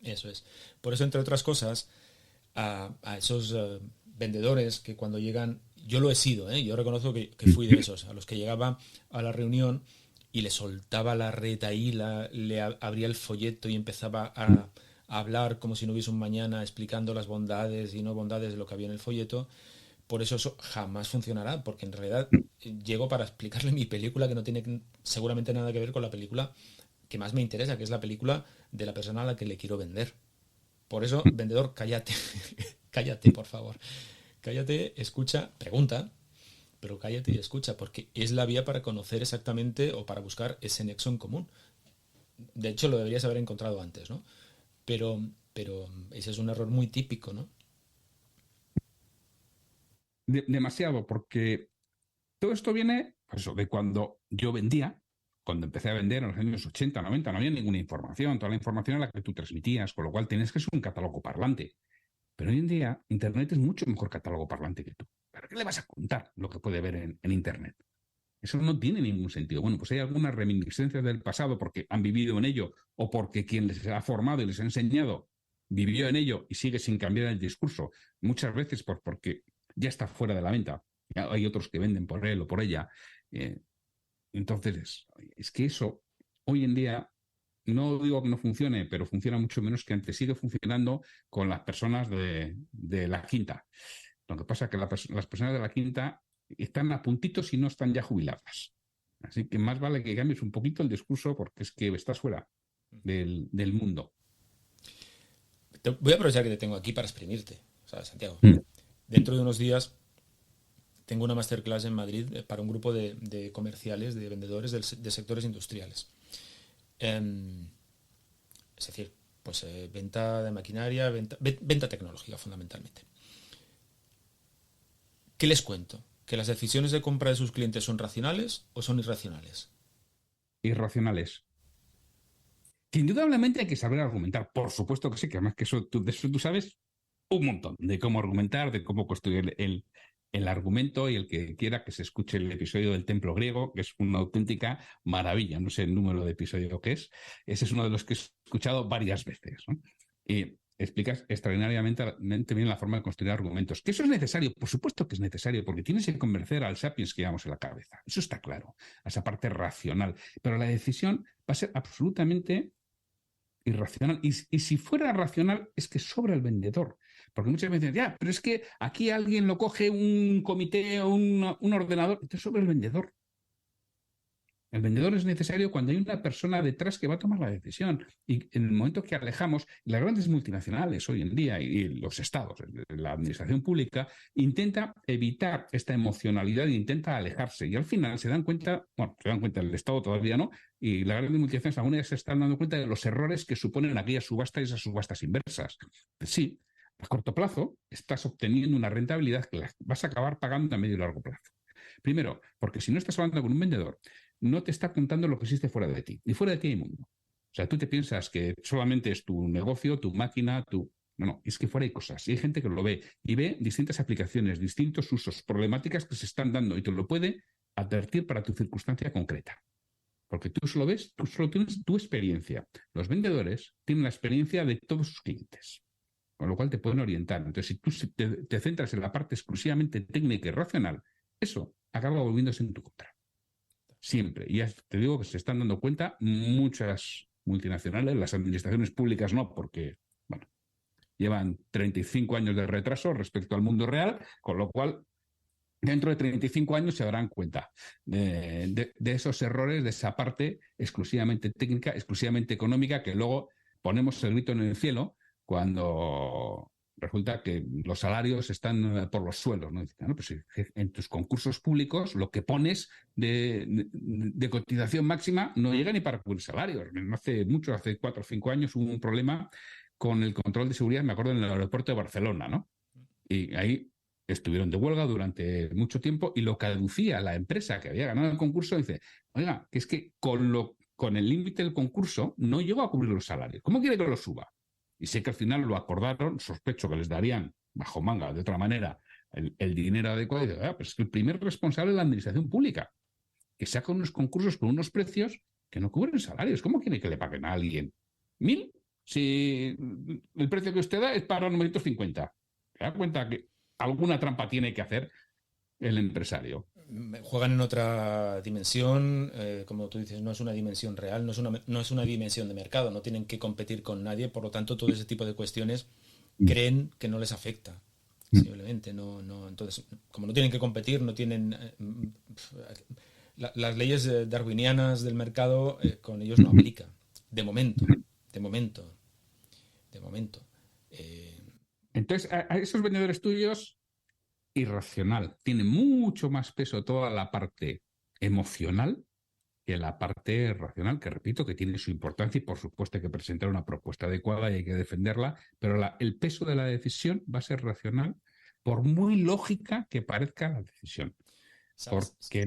Eso es. Por eso, entre otras cosas, a esos vendedores que cuando llegan, yo lo he sido, yo reconozco que fui de esos, a los que llegaba a la reunión y le soltaba la retahíla, le abría el folleto y empezaba a hablar como si no hubiese un mañana, explicando las bondades y no bondades de lo que había en el folleto. Por eso jamás funcionará, porque en realidad llego para explicarle mi película, que no tiene seguramente nada que ver con la película que más me interesa, que es la película de la persona a la que le quiero vender. Por eso, vendedor, cállate. Cállate, por favor. Cállate, escucha, pregunta, pero cállate y escucha, porque es la vía para conocer exactamente o para buscar ese nexo en común. De hecho, lo deberías haber encontrado antes, ¿no? Pero ese es un error muy típico, ¿no? Demasiado, porque todo esto viene pues, eso, de cuando yo vendía, cuando empecé a vender en los años 80, 90, no había ninguna información, toda la información era la que tú transmitías, con lo cual tenías que ser un catálogo parlante. Pero hoy en día, Internet es mucho mejor catálogo parlante que tú. ¿Para qué le vas a contar lo que puede ver en Internet? Eso no tiene ningún sentido. Bueno, pues hay algunas reminiscencias del pasado porque han vivido en ello o porque quien les ha formado y les ha enseñado vivió en ello y sigue sin cambiar el discurso. Muchas veces porque ya está fuera de la venta. Hay otros que venden por él o por ella. Eh, entonces, es que eso hoy en día no digo que no funcione, pero funciona mucho menos que antes. Sigue funcionando con las personas de la quinta. Lo que pasa es que las personas de la quinta están a puntitos y no están ya jubiladas. Así que más vale que cambies un poquito el discurso porque es que estás fuera del mundo. Voy a aprovechar que te tengo aquí para exprimirte, ¿sabes, Santiago? Mm. Dentro de unos días tengo una masterclass en Madrid para un grupo de comerciales, de vendedores de sectores industriales. Es decir, pues venta de maquinaria, venta tecnológica fundamentalmente. ¿Qué les cuento? ¿Que las decisiones de compra de sus clientes son racionales o son irracionales? Irracionales. Que indudablemente hay que saber argumentar. Por supuesto que sí, que además que de eso tú sabes un montón de cómo argumentar, de cómo construir el argumento y el que quiera que se escuche el episodio del templo griego, que es una auténtica maravilla. No sé el número de episodio que es. Ese es uno de los que he escuchado varias veces, ¿no? Y explicas extraordinariamente bien la forma de construir argumentos. ¿Que eso es necesario? Por supuesto que es necesario, porque tienes que convencer al sapiens que llevamos en la cabeza. Eso está claro, a esa parte racional. Pero la decisión va a ser absolutamente irracional. Y si fuera racional, es que sobra el vendedor. Porque muchas veces dicen, ya, pero es que aquí alguien lo coge un comité o un ordenador, entonces sobra el vendedor. El vendedor es necesario cuando hay una persona detrás que va a tomar la decisión. Y en el momento que alejamos, las grandes multinacionales hoy en día y los estados, la administración pública, intenta evitar esta emocionalidad e intenta alejarse. Y al final se dan cuenta, bueno, se dan cuenta, el Estado todavía no, y las grandes multinacionales algunas ya se están dando cuenta de los errores que suponen aquellas subastas y esas subastas inversas. Sí, a corto plazo estás obteniendo una rentabilidad que vas a acabar pagando a medio y largo plazo. Primero, porque si no estás hablando con un vendedor, no te está contando lo que existe fuera de ti. Y fuera de ti hay mundo. O sea, tú te piensas que solamente es tu negocio, tu máquina, tu... No, es que fuera hay cosas. Y hay gente que lo ve y ve distintas aplicaciones, distintos usos, problemáticas que se están dando y te lo puede advertir para tu circunstancia concreta. Porque tú solo ves, tú solo tienes tu experiencia. Los vendedores tienen la experiencia de todos sus clientes, con lo cual te pueden orientar. Entonces, si tú te centras en la parte exclusivamente técnica y racional, eso acaba volviéndose en tu contra. Siempre. Y ya te digo que se están dando cuenta muchas multinacionales, las administraciones públicas no, porque, bueno, llevan 35 años de retraso respecto al mundo real, con lo cual dentro de 35 años se darán cuenta de esos errores, de esa parte exclusivamente técnica, exclusivamente económica, que luego ponemos el grito en el cielo cuando resulta que los salarios están por los suelos, ¿no? No, pues en tus concursos públicos lo que pones de cotización máxima no llega ni para cubrir salarios. Hace mucho, hace 4 o 5 años hubo un problema con el control de seguridad, me acuerdo, en el aeropuerto de Barcelona, ¿no? Y ahí estuvieron de huelga durante mucho tiempo y lo que aducía la empresa que había ganado el concurso dice, oiga, que es que con el límite del concurso no llegó a cubrir los salarios. ¿Cómo quiere que lo suba? Y sé que al final lo acordaron, sospecho que les darían bajo manga, de otra manera, el dinero adecuado. Y digo, pero es que el primer responsable es la administración pública, que saca unos concursos con unos precios que no cubren salarios. ¿Cómo quiere que le paguen a alguien? ¿1.000? Si el precio que usted da es para 950. ¿Se da cuenta que alguna trampa tiene que hacer el empresario? Juegan en otra dimensión, como tú dices, no es una dimensión real, no es una dimensión de mercado, no tienen que competir con nadie, por lo tanto todo ese tipo de cuestiones creen que no les afecta. Simplemente no, entonces, como no tienen que competir, no tienen las leyes darwinianas del mercado con ellos no aplica. De momento. Entonces, a esos vendedores tuyos irracional. Tiene mucho más peso toda la parte emocional que la parte racional, que repito, que tiene su importancia y por supuesto hay que presentar una propuesta adecuada y hay que defenderla, pero el peso de la decisión va a ser racional por muy lógica que parezca la decisión. ¿Sabes? Porque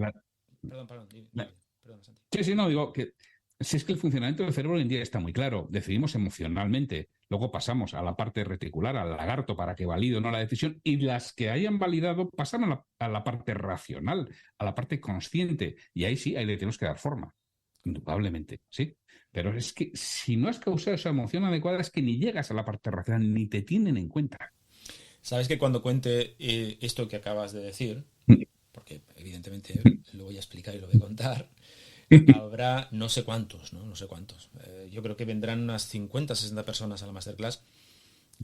Perdón, la- perdón, Santi. sí, sí, no, digo que si es que el funcionamiento del cerebro hoy en día está muy claro, decidimos emocionalmente, luego pasamos a la parte reticular, al lagarto, para que valide o no la decisión, y las que hayan validado pasan a la parte racional, a la parte consciente, y ahí sí, ahí le tenemos que dar forma, indudablemente, sí. Pero es que si no has causado esa emoción adecuada, es que ni llegas a la parte racional, ni te tienen en cuenta. ¿Sabes que cuando cuente esto que acabas de decir, porque evidentemente lo voy a explicar y lo voy a contar, habrá no sé cuántos, ¿no? No sé cuántos. Yo creo que vendrán unas 50, 60 personas a la masterclass.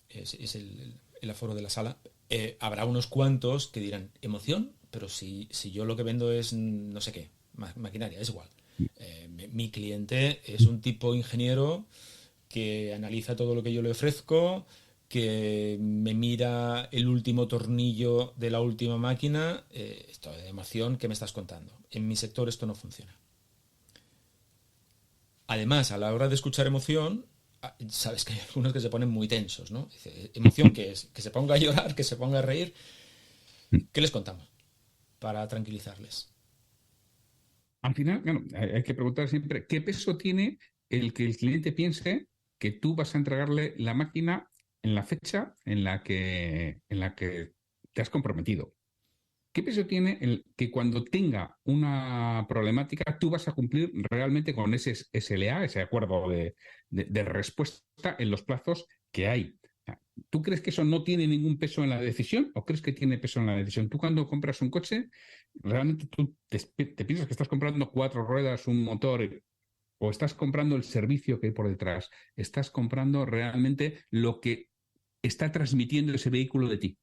Es el aforo de la sala. Habrá unos cuantos que dirán, emoción, pero si yo lo que vendo es no sé qué, maquinaria, es igual. Mi cliente es un tipo ingeniero que analiza todo lo que yo le ofrezco, que me mira el último tornillo de la última máquina. Esto de emoción, ¿qué me estás contando? En mi sector esto no funciona. Además, a la hora de escuchar emoción, sabes que hay algunos que se ponen muy tensos, ¿no? Dice, emoción, ¿qué es? Que se ponga a llorar, que se ponga a reír. ¿Qué les contamos para tranquilizarles? Al final, claro, hay que preguntar siempre qué peso tiene el que el cliente piense que tú vas a entregarle la máquina en la fecha en la que te has comprometido. ¿Qué peso tiene el que cuando tenga una problemática tú vas a cumplir realmente con ese SLA, ese acuerdo de respuesta en los plazos que hay? ¿Tú crees que eso no tiene ningún peso en la decisión o crees que tiene peso en la decisión? Tú cuando compras un coche, realmente tú te piensas que estás comprando cuatro ruedas, un motor, o estás comprando el servicio que hay por detrás. Estás comprando realmente lo que está transmitiendo ese vehículo de ti.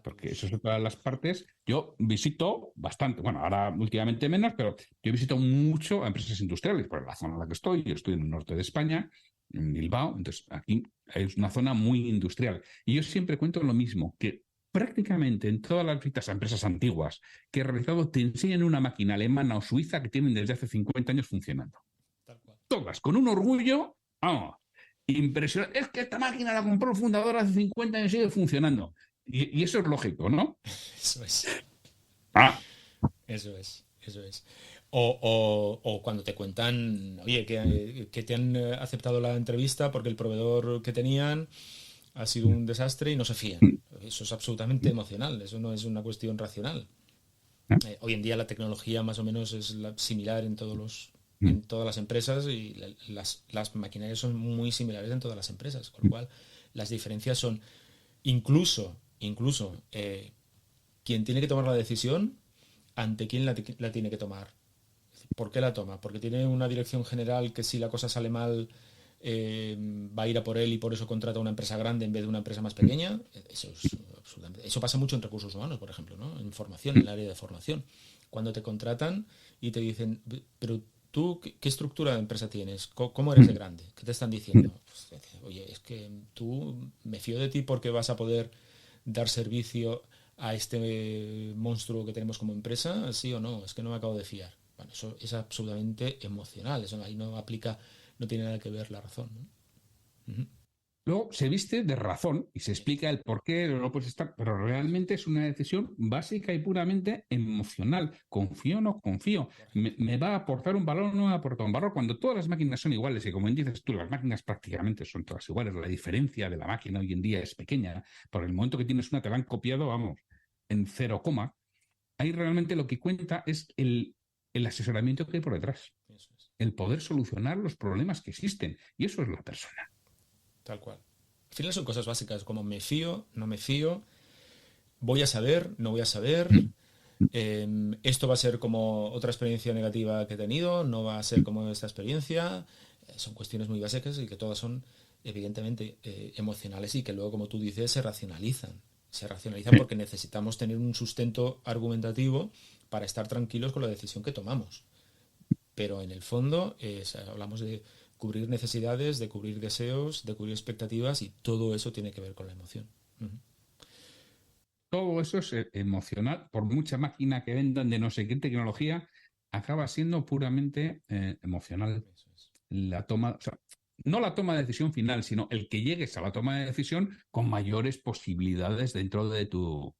Porque eso Estatus. es otra de las partes. Yo visito bastante, bueno, ahora últimamente menos, pero yo visito mucho a empresas industriales, por la zona en la que estoy. Yo estoy en el norte de España, en Bilbao, entonces aquí es una zona muy industrial. Y yo siempre cuento lo mismo, que prácticamente en todas las visitas a empresas antiguas que he realizado te enseñan una máquina alemana o suiza que tienen desde hace 50 años funcionando. Tal cual. Todas, con un orgullo, vamos, impresionante. Es que esta máquina la compró el fundador hace 50 años y sigue funcionando. Y eso es lógico, ¿no? Eso es. Ah, Eso es. Eso es. O cuando te cuentan, oye, que te han aceptado la entrevista porque el proveedor que tenían ha sido un desastre y no se fían. Eso es absolutamente emocional, eso no es una cuestión racional. Hoy en día la tecnología más o menos es similar en todas las empresas y las maquinarias son muy similares en todas las empresas, con lo cual las diferencias son incluso quien tiene que tomar la decisión, ante quién la tiene que tomar. ¿Por qué la toma? Porque tiene una dirección general que si la cosa sale mal eh, va a ir a por él y por eso contrata una empresa grande en vez de una empresa más pequeña. Eso pasa mucho en recursos humanos, por ejemplo, ¿no? En formación, en el área de formación. Cuando te contratan y te dicen, pero tú, ¿qué estructura de empresa tienes? ¿Cómo eres de grande? ¿Qué te están diciendo? Pues, oye, es que tú me fío de ti porque vas a poder dar servicio a este monstruo que tenemos como empresa, sí o no, es que no me acabo de fiar. Bueno, eso es absolutamente emocional, eso ahí no aplica, no tiene nada que ver la razón, ¿no? Uh -huh. luego se viste de razón y se Sí. explica el por qué no puedes estar, pero realmente es una decisión básica y puramente emocional. Confío o no confío. Correcto. Me va a aportar un valor o no me va a aportar un valor? Cuando todas las máquinas son iguales y como bien dices tú, las máquinas prácticamente son todas iguales, la diferencia de la máquina hoy en día es pequeña. Por el momento que tienes una te la han copiado, vamos, en cero coma. Ahí realmente lo que cuenta es el asesoramiento que hay por detrás, Eso es. el poder solucionar los problemas que existen. Y eso es la persona. Tal cual. Al final son cosas básicas como me fío, no me fío, voy a saber, no voy a saber, esto va a ser como otra experiencia negativa que he tenido, no va a ser como esta experiencia. Son cuestiones muy básicas y que todas son evidentemente emocionales y que luego, como tú dices, se racionalizan. Se racionalizan porque necesitamos tener un sustento argumentativo para estar tranquilos con la decisión que tomamos. Pero en el fondo hablamos de cubrir necesidades, de cubrir deseos, de cubrir expectativas y todo eso tiene que ver con la emoción. Uh -huh. todo eso es emocional, por mucha máquina que vendan de no sé qué tecnología, acaba siendo puramente emocional. Eso es. La toma, o sea, no la toma de decisión final, sino el que llegues a la toma de decisión con mayores posibilidades dentro de tu,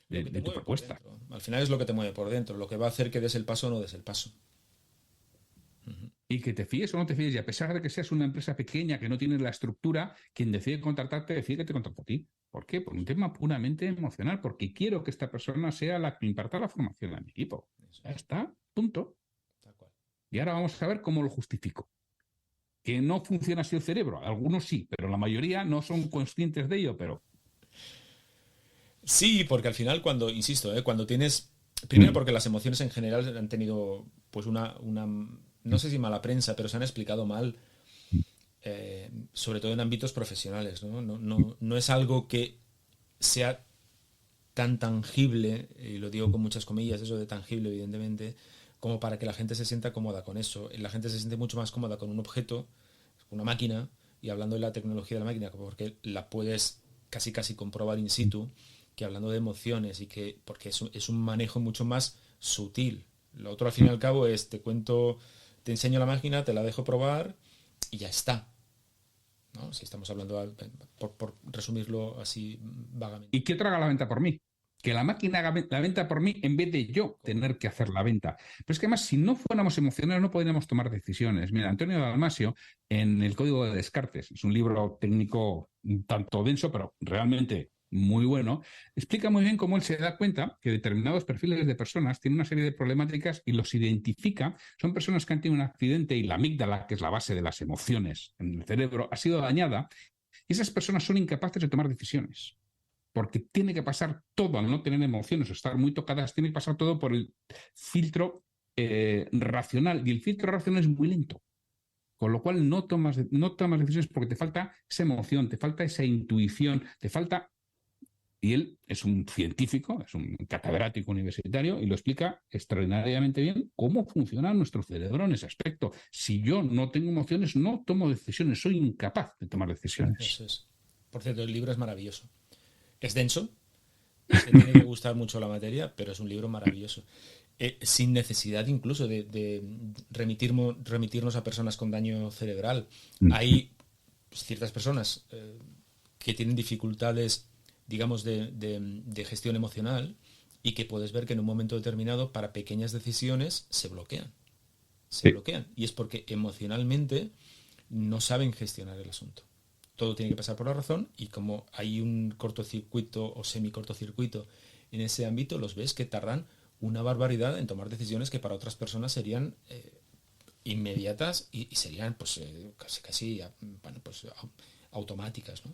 Lo que te de tu mueve por propuesta. dentro. Al final es lo que te mueve por dentro, lo que va a hacer que des el paso o no des el paso. Ujú. Y que te fíes o no te fíes, y a pesar de que seas una empresa pequeña que no tiene la estructura, quien decide contratarte decide que te contrata a ti. ¿Por qué? Por un tema puramente emocional, porque quiero que esta persona sea la que imparta la formación a mi equipo. Eso Ya es. está, punto. Tal cual. Y ahora vamos a ver cómo lo justifico. Que no funciona así el cerebro, algunos sí, pero la mayoría no son conscientes de ello, pero... Sí, porque al final cuando, insisto, cuando tienes... Primero Mm, porque las emociones en general han tenido pues una, no sé si mala prensa, pero se han explicado mal, sobre todo en ámbitos profesionales, ¿no? No es algo que sea tan tangible, y lo digo con muchas comillas, eso de tangible, evidentemente, como para que la gente se sienta cómoda con eso. La gente se siente mucho más cómoda con un objeto, una máquina, y hablando de la tecnología de la máquina, porque la puedes casi casi comprobar in situ, que hablando de emociones y que, porque es un manejo mucho más sutil. Lo otro al fin y al cabo es, te cuento, te enseño la máquina, te la dejo probar y ya está. ¿No? Si estamos hablando, por resumirlo así ¿Y vagamente. qué otra haga la venta por mí? Que la máquina haga la venta por mí en vez de yo tener que Correcto. hacer la venta. Pero es que además, si no fuéramos emocionales, no podríamos tomar decisiones. Mira, Antonio Dalmasio, en El Código de Descartes, es un libro técnico un tanto denso, pero realmente muy bueno, explica muy bien cómo él se da cuenta que determinados perfiles de personas tienen una serie de problemáticas y los identifica. Son personas que han tenido un accidente y la amígdala, que es la base de las emociones en el cerebro, ha sido dañada y esas personas son incapaces de tomar decisiones porque tiene que pasar todo, al no tener emociones o estar muy tocadas, tiene que pasar todo por el filtro racional. Y el filtro racional es muy lento. Con lo cual no tomas decisiones porque te falta esa emoción, te falta esa intuición, te falta... Y él es un científico, es un catedrático universitario y lo explica extraordinariamente bien cómo funciona nuestro cerebro en ese aspecto. Si yo no tengo emociones, no tomo decisiones, soy incapaz de tomar decisiones. Eso es. Por cierto, el libro es maravilloso. Es denso, te tiene que gustar mucho la materia, pero es un libro maravilloso. Sin necesidad incluso de remitirnos a personas con daño cerebral. Hay ciertas personas que tienen dificultades, digamos, de gestión emocional y que puedes ver que en un momento determinado, para pequeñas decisiones, se bloquean. Se Sí. bloquean. Y es porque emocionalmente no saben gestionar el asunto. Todo tiene que pasar por la razón y como hay un cortocircuito o semicortocircuito en ese ámbito, los ves que tardan una barbaridad en tomar decisiones que para otras personas serían inmediatas y serían pues casi casi bueno, pues automáticas, ¿no?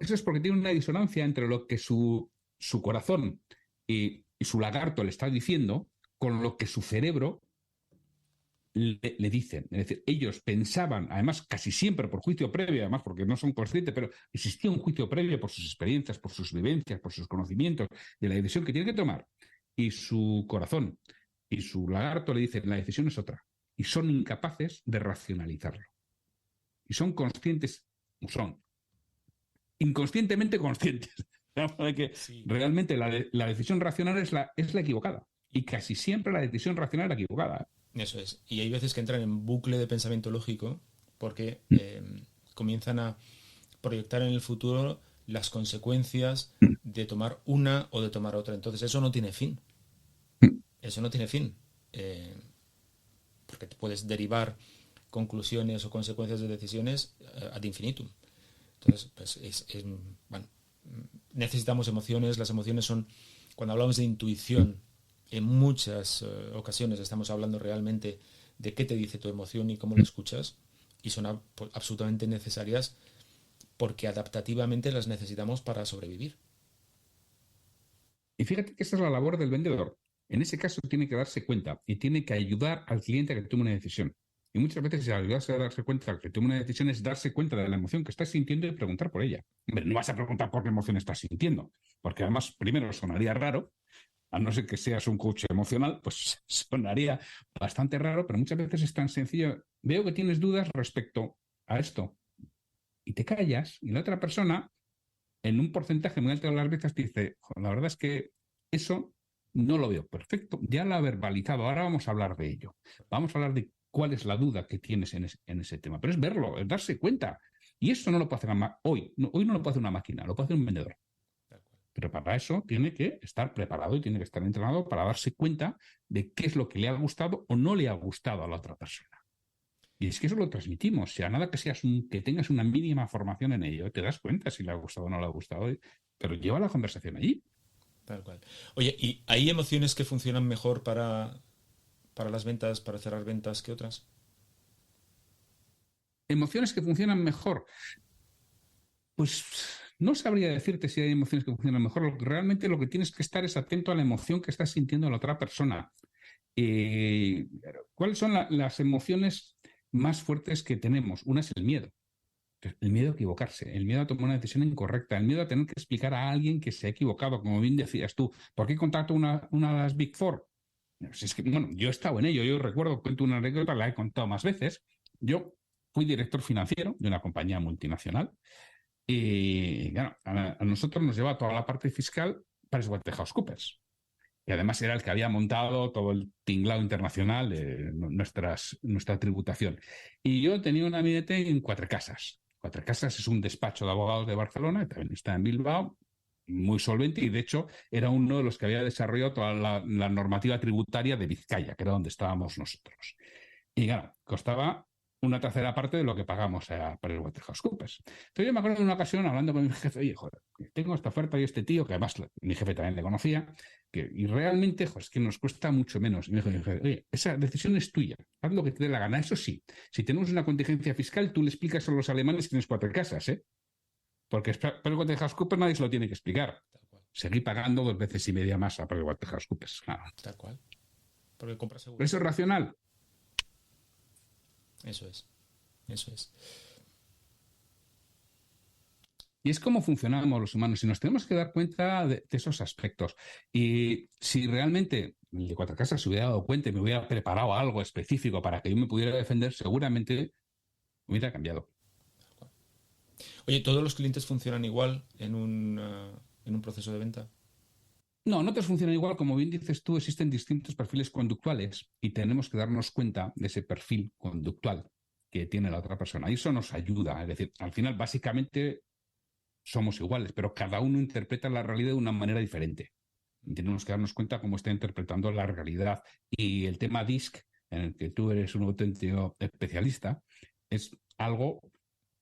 Eso es porque tiene una disonancia entre lo que su corazón y su lagarto le está diciendo con lo que su cerebro le dicen. Es decir, ellos pensaban, además casi siempre por juicio previo, además porque no son conscientes, pero existía un juicio previo por sus experiencias, por sus vivencias, por sus conocimientos de la decisión que tienen que tomar. Y su corazón y su lagarto le dicen, la decisión es otra. Y son incapaces de racionalizarlo. Y son conscientes, son inconscientemente conscientes de que Sí. realmente la decisión racional es la equivocada. Y casi siempre la decisión racional es la equivocada. Eso es. Y hay veces que entran en bucle de pensamiento lógico porque comienzan a proyectar en el futuro las consecuencias de tomar una o de tomar otra. Entonces eso no tiene fin. Eso no tiene fin. Eh, porque te puedes derivar conclusiones o consecuencias de decisiones ad infinitum. Entonces, pues bueno, necesitamos emociones. Las emociones son, cuando hablamos de intuición, en muchas ocasiones estamos hablando realmente de qué te dice tu emoción y cómo la escuchas. Y son pues, absolutamente necesarias porque adaptativamente las necesitamos para sobrevivir. Y fíjate que esa es la labor del vendedor. En ese caso tiene que darse cuenta y tiene que ayudar al cliente a que tome una decisión. Y muchas veces ayudarse a darse cuenta que tome una decisión es darse cuenta de la emoción que estás sintiendo y preguntar por ella. Hombre, no vas a preguntar por qué emoción estás sintiendo, porque además primero sonaría raro, a no ser que seas un coach emocional, pues sonaría bastante raro, pero muchas veces es tan sencillo. Veo que tienes dudas respecto a esto y te callas y la otra persona en un porcentaje muy alto de las veces te dice, la verdad es que eso no lo veo perfecto, ya lo ha verbalizado, ahora vamos a hablar de ello, vamos a hablar de cuál es la duda que tienes en ese tema, pero es verlo, es darse cuenta. Y eso no lo puede hacer hoy no lo puede hacer una máquina, lo puede hacer un vendedor. Pero para eso tiene que estar preparado y tiene que estar entrenado para darse cuenta de qué es lo que le ha gustado o no le ha gustado a la otra persona. Y es que eso lo transmitimos. O sea, nada que tengas una mínima formación en ello, te das cuenta si le ha gustado o no le ha gustado. Pero lleva la conversación allí. Tal cual. Oye, ¿y hay emociones que funcionan mejor para las ventas, para cerrar ventas que otras? Emociones que funcionan mejor. Pues no sabría decirte si hay emociones que funcionan mejor. Realmente lo que tienes que estar es atento a la emoción que está sintiendo la otra persona. ¿Cuáles son las emociones más fuertes que tenemos? Una es el miedo. El miedo a equivocarse, el miedo a tomar una decisión incorrecta, el miedo a tener que explicar a alguien que se ha equivocado, como bien decías tú. ¿Por qué contacto una de las Big Four? Pues es que, bueno, yo he estado en ello, yo recuerdo, cuento una anécdota, la he contado más veces. Yo fui director financiero de una compañía multinacional y, claro, a nosotros nos lleva toda la parte fiscal PricewaterhouseCoopers. Y además era el que había montado todo el tinglado internacional de nuestra tributación. Y yo tenía un amiguete en Cuatro Casas. Cuatro Casas es un despacho de abogados de Barcelona, también está en Bilbao, muy solvente, y de hecho era uno de los que había desarrollado toda la normativa tributaria de Vizcaya, que era donde estábamos nosotros. Y claro, costaba una tercera parte de lo que pagamos para el PricewaterhouseCoopers. Entonces yo me acuerdo de una ocasión hablando con mi jefe, oye, joder, tengo esta oferta y este tío, que además mi jefe también le conocía, y realmente, joder, es que nos cuesta mucho menos. Y me dijo, oye, esa decisión es tuya, haz lo que te dé la gana. Eso sí, si tenemos una contingencia fiscal, tú le explicas a los alemanes que tienes Cuatro Casas, ¿eh? Porque PricewaterhouseCoopers nadie se lo tiene que explicar. Seguí pagando 2,5 veces más a PricewaterhouseCoopers, claro. Tal cual. Porque compra seguro. ¿Eso es racional? Eso es. Eso es. Y es cómo funcionamos los humanos y nos tenemos que dar cuenta de esos aspectos. Y si realmente el de Cuatro Casas se hubiera dado cuenta y me hubiera preparado algo específico para que yo me pudiera defender, seguramente hubiera cambiado. Oye, ¿todos los clientes funcionan igual en un proceso de venta? No, no te funciona igual. Como bien dices tú, existen distintos perfiles conductuales y tenemos que darnos cuenta de ese perfil conductual que tiene la otra persona. Y eso nos ayuda. Es decir, al final, básicamente, somos iguales, pero cada uno interpreta la realidad de una manera diferente. Y tenemos que darnos cuenta cómo está interpretando la realidad. Y el tema DISC, en el que tú eres un auténtico especialista, es algo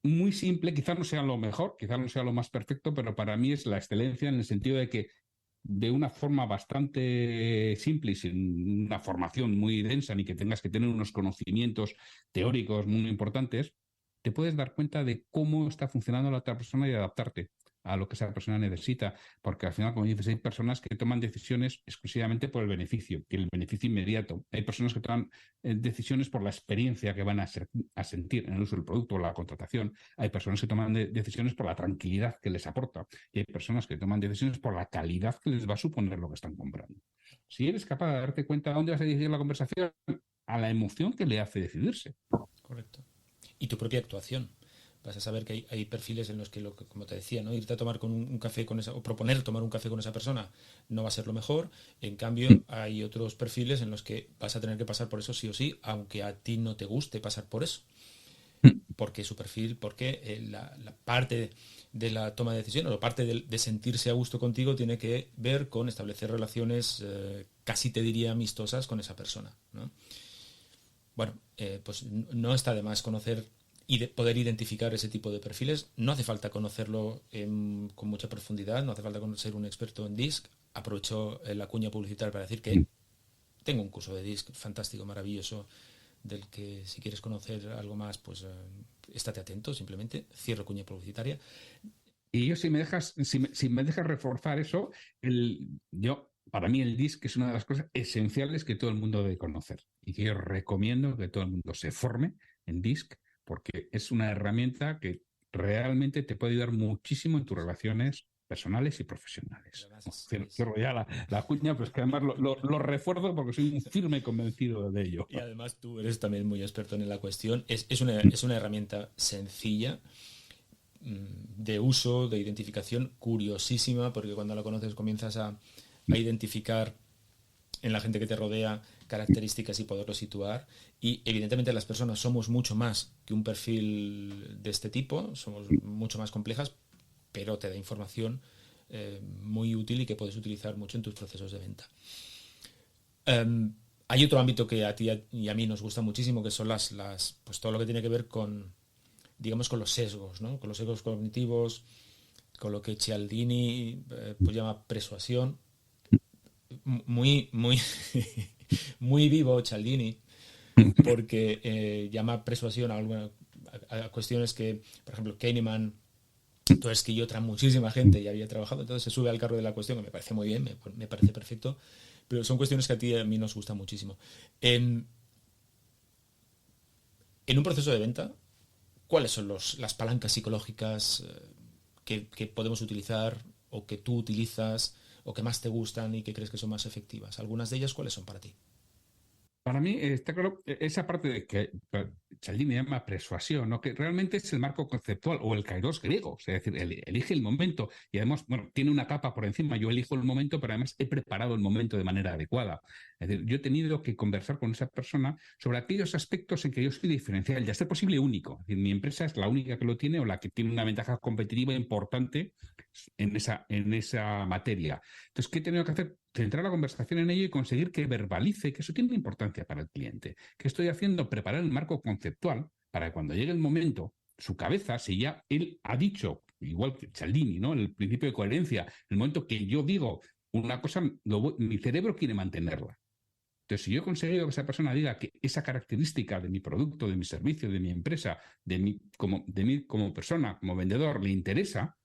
muy simple, quizás no sea lo mejor, quizás no sea lo más perfecto, pero para mí es la excelencia en el sentido de que de una forma bastante simple y sin una formación muy densa, ni que tengas que tener unos conocimientos teóricos muy importantes, te puedes dar cuenta de cómo está funcionando la otra persona y adaptarte a lo que esa persona necesita, porque al final, como dices, hay personas que toman decisiones exclusivamente por el beneficio, y el beneficio inmediato. Hay personas que toman decisiones por la experiencia que van a sentir en el uso del producto o la contratación. Hay personas que toman decisiones por la tranquilidad que les aporta y hay personas que toman decisiones por la calidad que les va a suponer lo que están comprando. Si eres capaz de darte cuenta a dónde vas a dirigir la conversación, a la emoción que le hace decidirse. Correcto. Y tu propia actuación. Vas a saber que hay perfiles en los que, como te decía, ¿no? Irte a tomar con un café con esa, o proponer tomar un café con esa persona no va a ser lo mejor. En cambio, hay otros perfiles en los que vas a tener que pasar por eso sí o sí, aunque a ti no te guste pasar por eso. Porque su perfil, porque la parte de la toma de decisiones o parte de sentirse a gusto contigo tiene que ver con establecer relaciones casi te diría amistosas con esa persona, ¿no? Bueno, pues no está de más conocer y de poder identificar ese tipo de perfiles. No hace falta conocerlo con mucha profundidad, no hace falta ser un experto en DISC. Aprovecho la cuña publicitaria para decir que tengo un curso de DISC fantástico, maravilloso, del que si quieres conocer algo más, pues estate atento, simplemente. Cierro cuña publicitaria. Y yo, si me dejas reforzar eso, para mí el DISC es una de las cosas esenciales que todo el mundo debe conocer y que yo recomiendo que todo el mundo se forme en DISC porque es una herramienta que realmente te puede ayudar muchísimo en tus relaciones personales y profesionales. Cierro ya la cuña, pero es que además lo refuerzo porque soy un firme convencido de ello. Y además tú eres también muy experto en la cuestión. Es una herramienta sencilla, de uso, de identificación, curiosísima, porque cuando la conoces comienzas a identificar en la gente que te rodea características y poderlo situar. Y evidentemente las personas somos mucho más que un perfil de este tipo, somos mucho más complejas, pero te da información muy útil y que puedes utilizar mucho en tus procesos de venta. Hay otro ámbito que a ti y a mí nos gusta muchísimo, que son pues todo lo que tiene que ver con, digamos, con los sesgos, ¿no? Con los sesgos cognitivos, con lo que Cialdini pues llama persuasión. Muy, muy, muy vivo Cialdini, porque llama persuasión a cuestiones que, por ejemplo, Kahneman, Tversky y otra muchísima gente ya había trabajado, entonces se sube al carro de la cuestión, que me parece muy bien, me parece perfecto, pero son cuestiones que a ti y a mí nos gustan muchísimo. En un proceso de venta, ¿cuáles son las palancas psicológicas que podemos utilizar o que tú utilizas o que más te gustan y que crees que son más efectivas? Algunas de ellas, ¿cuáles son para ti? Para mí está claro esa parte de que Cialdini llama persuasión, ¿no? Que realmente es el marco conceptual o el kairos griego, es decir, elige el momento y además, bueno, tiene una capa por encima, yo elijo el momento, pero además he preparado el momento de manera adecuada. Es decir, yo he tenido que conversar con esa persona sobre aquellos aspectos en que yo soy diferencial y a ser posible único. Es decir, mi empresa es la única que lo tiene o la que tiene una ventaja competitiva importante en esa materia. Entonces, ¿qué he tenido que hacer? Centrar la conversación en ello y conseguir que verbalice que eso tiene importancia para el cliente. ¿Qué estoy haciendo? Preparar el marco conceptual para que cuando llegue el momento, su cabeza, si ya él ha dicho, igual que Cialdini, ¿no? El principio de coherencia, el momento que yo digo una cosa, mi cerebro quiere mantenerla. Entonces, si yo he conseguido que esa persona diga que esa característica de mi producto, de mi servicio, de mi empresa, de mí como persona, como vendedor, le interesa,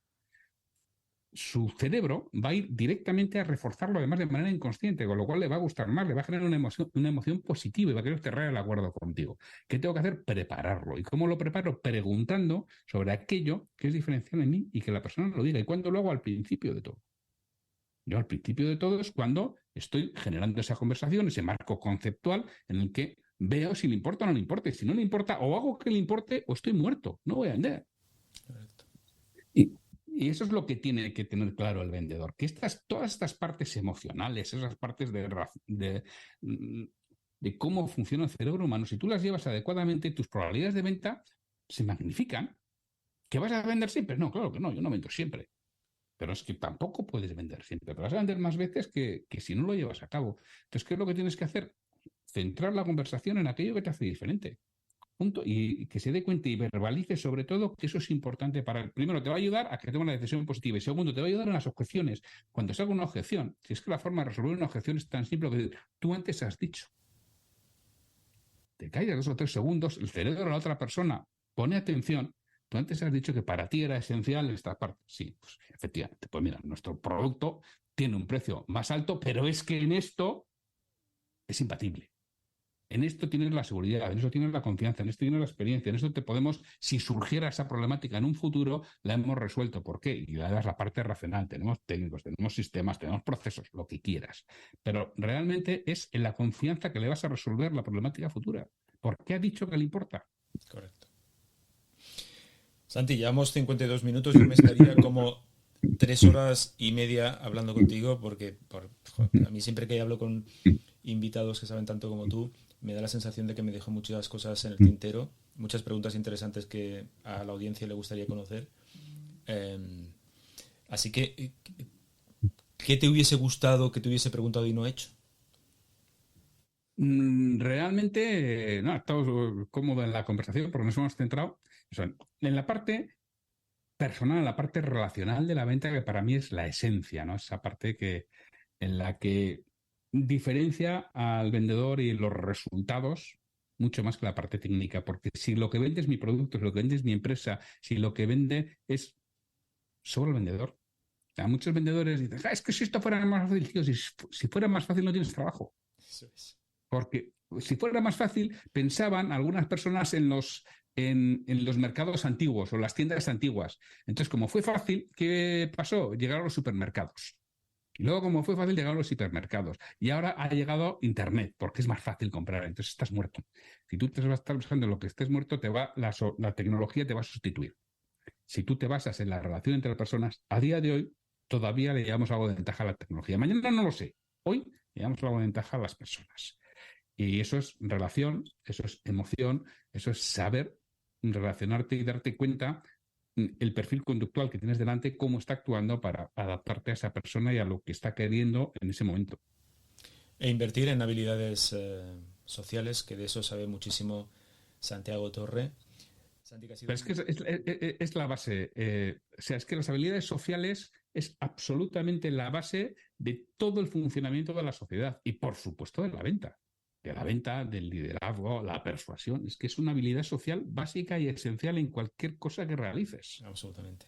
su cerebro va a ir directamente a reforzarlo además de manera inconsciente, con lo cual le va a gustar más, le va a generar una emoción positiva y va a querer cerrar el acuerdo contigo. ¿Qué tengo que hacer? Prepararlo. ¿Y cómo lo preparo? Preguntando sobre aquello que es diferencial en mí y que la persona lo diga. ¿Y cuándo lo hago? Al principio de todo. Yo al principio de todo es cuando estoy generando esa conversación, ese marco conceptual en el que veo si le importa o no le importa. Y si no le importa, o hago que le importe o estoy muerto, no voy a vender. Correcto. Y eso es lo que tiene que tener claro el vendedor, que todas estas partes emocionales, esas partes de cómo funciona el cerebro humano, si tú las llevas adecuadamente, tus probabilidades de venta se magnifican. ¿Que vas a vender siempre? No, claro que no, yo no vendo siempre. Pero es que tampoco puedes vender siempre, pero vas a vender más veces que si no lo llevas a cabo. Entonces, ¿qué es lo que tienes que hacer? Centrar la conversación en aquello que te hace diferente. Punto, y que se dé cuenta y verbalice sobre todo que eso es importante para él. Primero, te va a ayudar a que tome una decisión positiva y segundo, te va a ayudar en las objeciones. Cuando salga una objeción, si es que la forma de resolver una objeción es tan simple que tú antes has dicho, te callas 2 o 3 segundos, el cerebro de la otra persona pone atención. Tú antes has dicho que para ti era esencial esta parte. Sí, pues efectivamente. Pues mira, nuestro producto tiene un precio más alto, pero es que en esto es impatible. En esto tienes la seguridad, en esto tienes la confianza, en esto tienes la experiencia, en esto te podemos, si surgiera esa problemática en un futuro, la hemos resuelto. ¿Por qué? Y le das la parte racional, tenemos técnicos, tenemos sistemas, tenemos procesos, lo que quieras. Pero realmente es en la confianza que le vas a resolver la problemática futura. ¿Por qué ha dijo que le importa? Correcto. Santi, llevamos 52 minutos. Yo me estaría como 3 horas y media hablando contigo porque a mí siempre que hablo con invitados que saben tanto como tú, me da la sensación de que me dejo muchas cosas en el tintero, muchas preguntas interesantes que a la audiencia le gustaría conocer. Eh, Así que, ¿qué te hubiese gustado que te hubiese preguntado y no hecho? Realmente, no, estamos cómodos en la conversación porque nos hemos centrado en la parte personal, en la parte relacional de la venta, que para mí es la esencia, ¿no? Esa parte en la que diferencia al vendedor y los resultados mucho más que la parte técnica, porque si lo que vende es mi producto, si lo que vende es mi empresa, si lo que vende es solo el vendedor. O sea, muchos vendedores dicen, es que si esto fuera más fácil, tío, si fuera más fácil no tienes trabajo. Eso es. Porque si fuera más fácil, pensaban algunas personas en los mercados antiguos o las tiendas antiguas. Entonces, como fue fácil, ¿qué pasó? Llegaron los supermercados. Y luego, como fue fácil, llegaron los hipermercados. Y ahora ha llegado Internet, porque es más fácil comprar. Entonces estás muerto. Si tú te vas a estar buscando lo que estés muerto, la tecnología te va a sustituir. si tú te basas en la relación entre las personas, a día de hoy todavía le llevamos algo de ventaja a la tecnología. Mañana no lo sé. Hoy le llevamos algo de ventaja a las personas. Y eso es relación, eso es emoción, eso es saber relacionarte y darte cuenta el perfil conductual que tienes delante, cómo está actuando para adaptarte a esa persona y a lo que está queriendo en ese momento. E invertir en habilidades sociales, que de eso sabe muchísimo Santiago Torre. Santi, Pero es que es la base. O sea, es que las habilidades sociales es absolutamente la base de todo el funcionamiento de la sociedad y, por supuesto, de la venta. De la venta, del liderazgo, la persuasión. Es que es una habilidad social básica y esencial en cualquier cosa que realices. Absolutamente.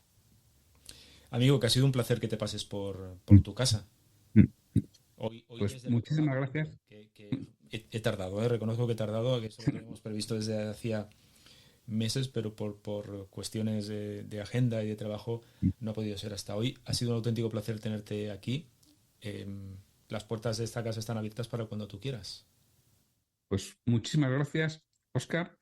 Amigo, que ha sido un placer que te pases por tu casa. Hoy Pues desde el otro muchísimas lado, gracias. que he tardado, reconozco que he tardado, que eso lo teníamos previsto desde hacía meses, pero por cuestiones de agenda y de trabajo no ha podido ser hasta hoy. Ha sido un auténtico placer tenerte aquí. Las puertas de esta casa están abiertas para cuando tú quieras. Pues muchísimas gracias, Óscar.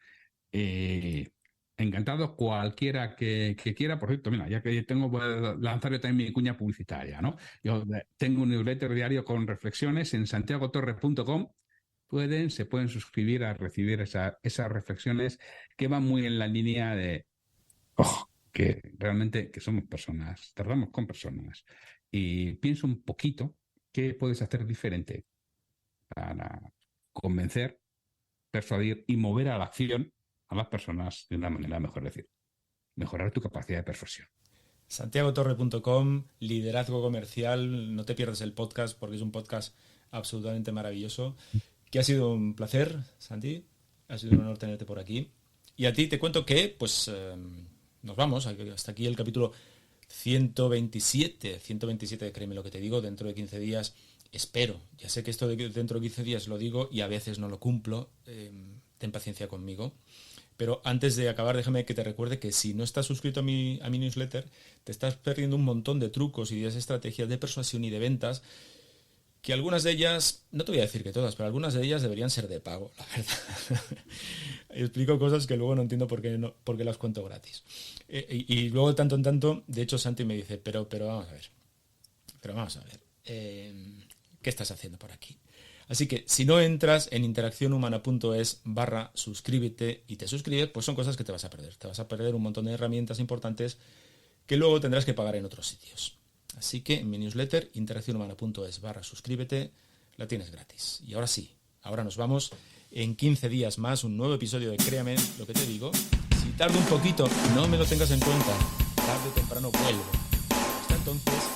Encantado cualquiera que quiera. Por cierto, mira, ya que tengo, voy a lanzar yo también mi cuña publicitaria, ¿no? Yo tengo un newsletter diario con reflexiones en santiagotorre.com. Se pueden suscribir a recibir esas reflexiones que van muy en la línea de que realmente que somos personas, tratamos con personas. Y pienso un poquito qué puedes hacer diferente para convencer, persuadir y mover a la acción a las personas de una manera mejor, decir, mejorar tu capacidad de persuasión. santiagotorre.com, liderazgo comercial. No te pierdas el podcast porque es un podcast absolutamente maravilloso. Que ha sido un placer, Santi. Ha sido un honor tenerte por aquí. Y a ti te cuento que, pues, nos vamos. Hasta aquí el capítulo 127. 127, créeme lo que te digo, dentro de 15 días. Espero. Ya sé que esto de dentro de 15 días lo digo y a veces no lo cumplo. Ten paciencia conmigo. Pero antes de acabar, déjame que te recuerde que si no estás suscrito a mi newsletter, te estás perdiendo un montón de trucos, ideas, estrategias de persuasión y de ventas, que algunas de ellas, no te voy a decir que todas, pero algunas de ellas deberían ser de pago, la verdad. Explico cosas que luego no entiendo por qué las cuento gratis. Y luego de tanto en tanto, de hecho Santi me dice, pero vamos a ver, ¿qué estás haciendo por aquí? Así que si no entras en interaccionhumana.es/suscríbete y te suscribes, pues son cosas que te vas a perder. Te vas a perder un montón de herramientas importantes que luego tendrás que pagar en otros sitios. Así que en mi newsletter, interaccionhumana.es/suscríbete, la tienes gratis. Y ahora sí, ahora nos vamos en 15 días más, un nuevo episodio de Créame lo que te digo. Si tardo un poquito, no me lo tengas en cuenta. Tarde o temprano vuelvo. Hasta entonces...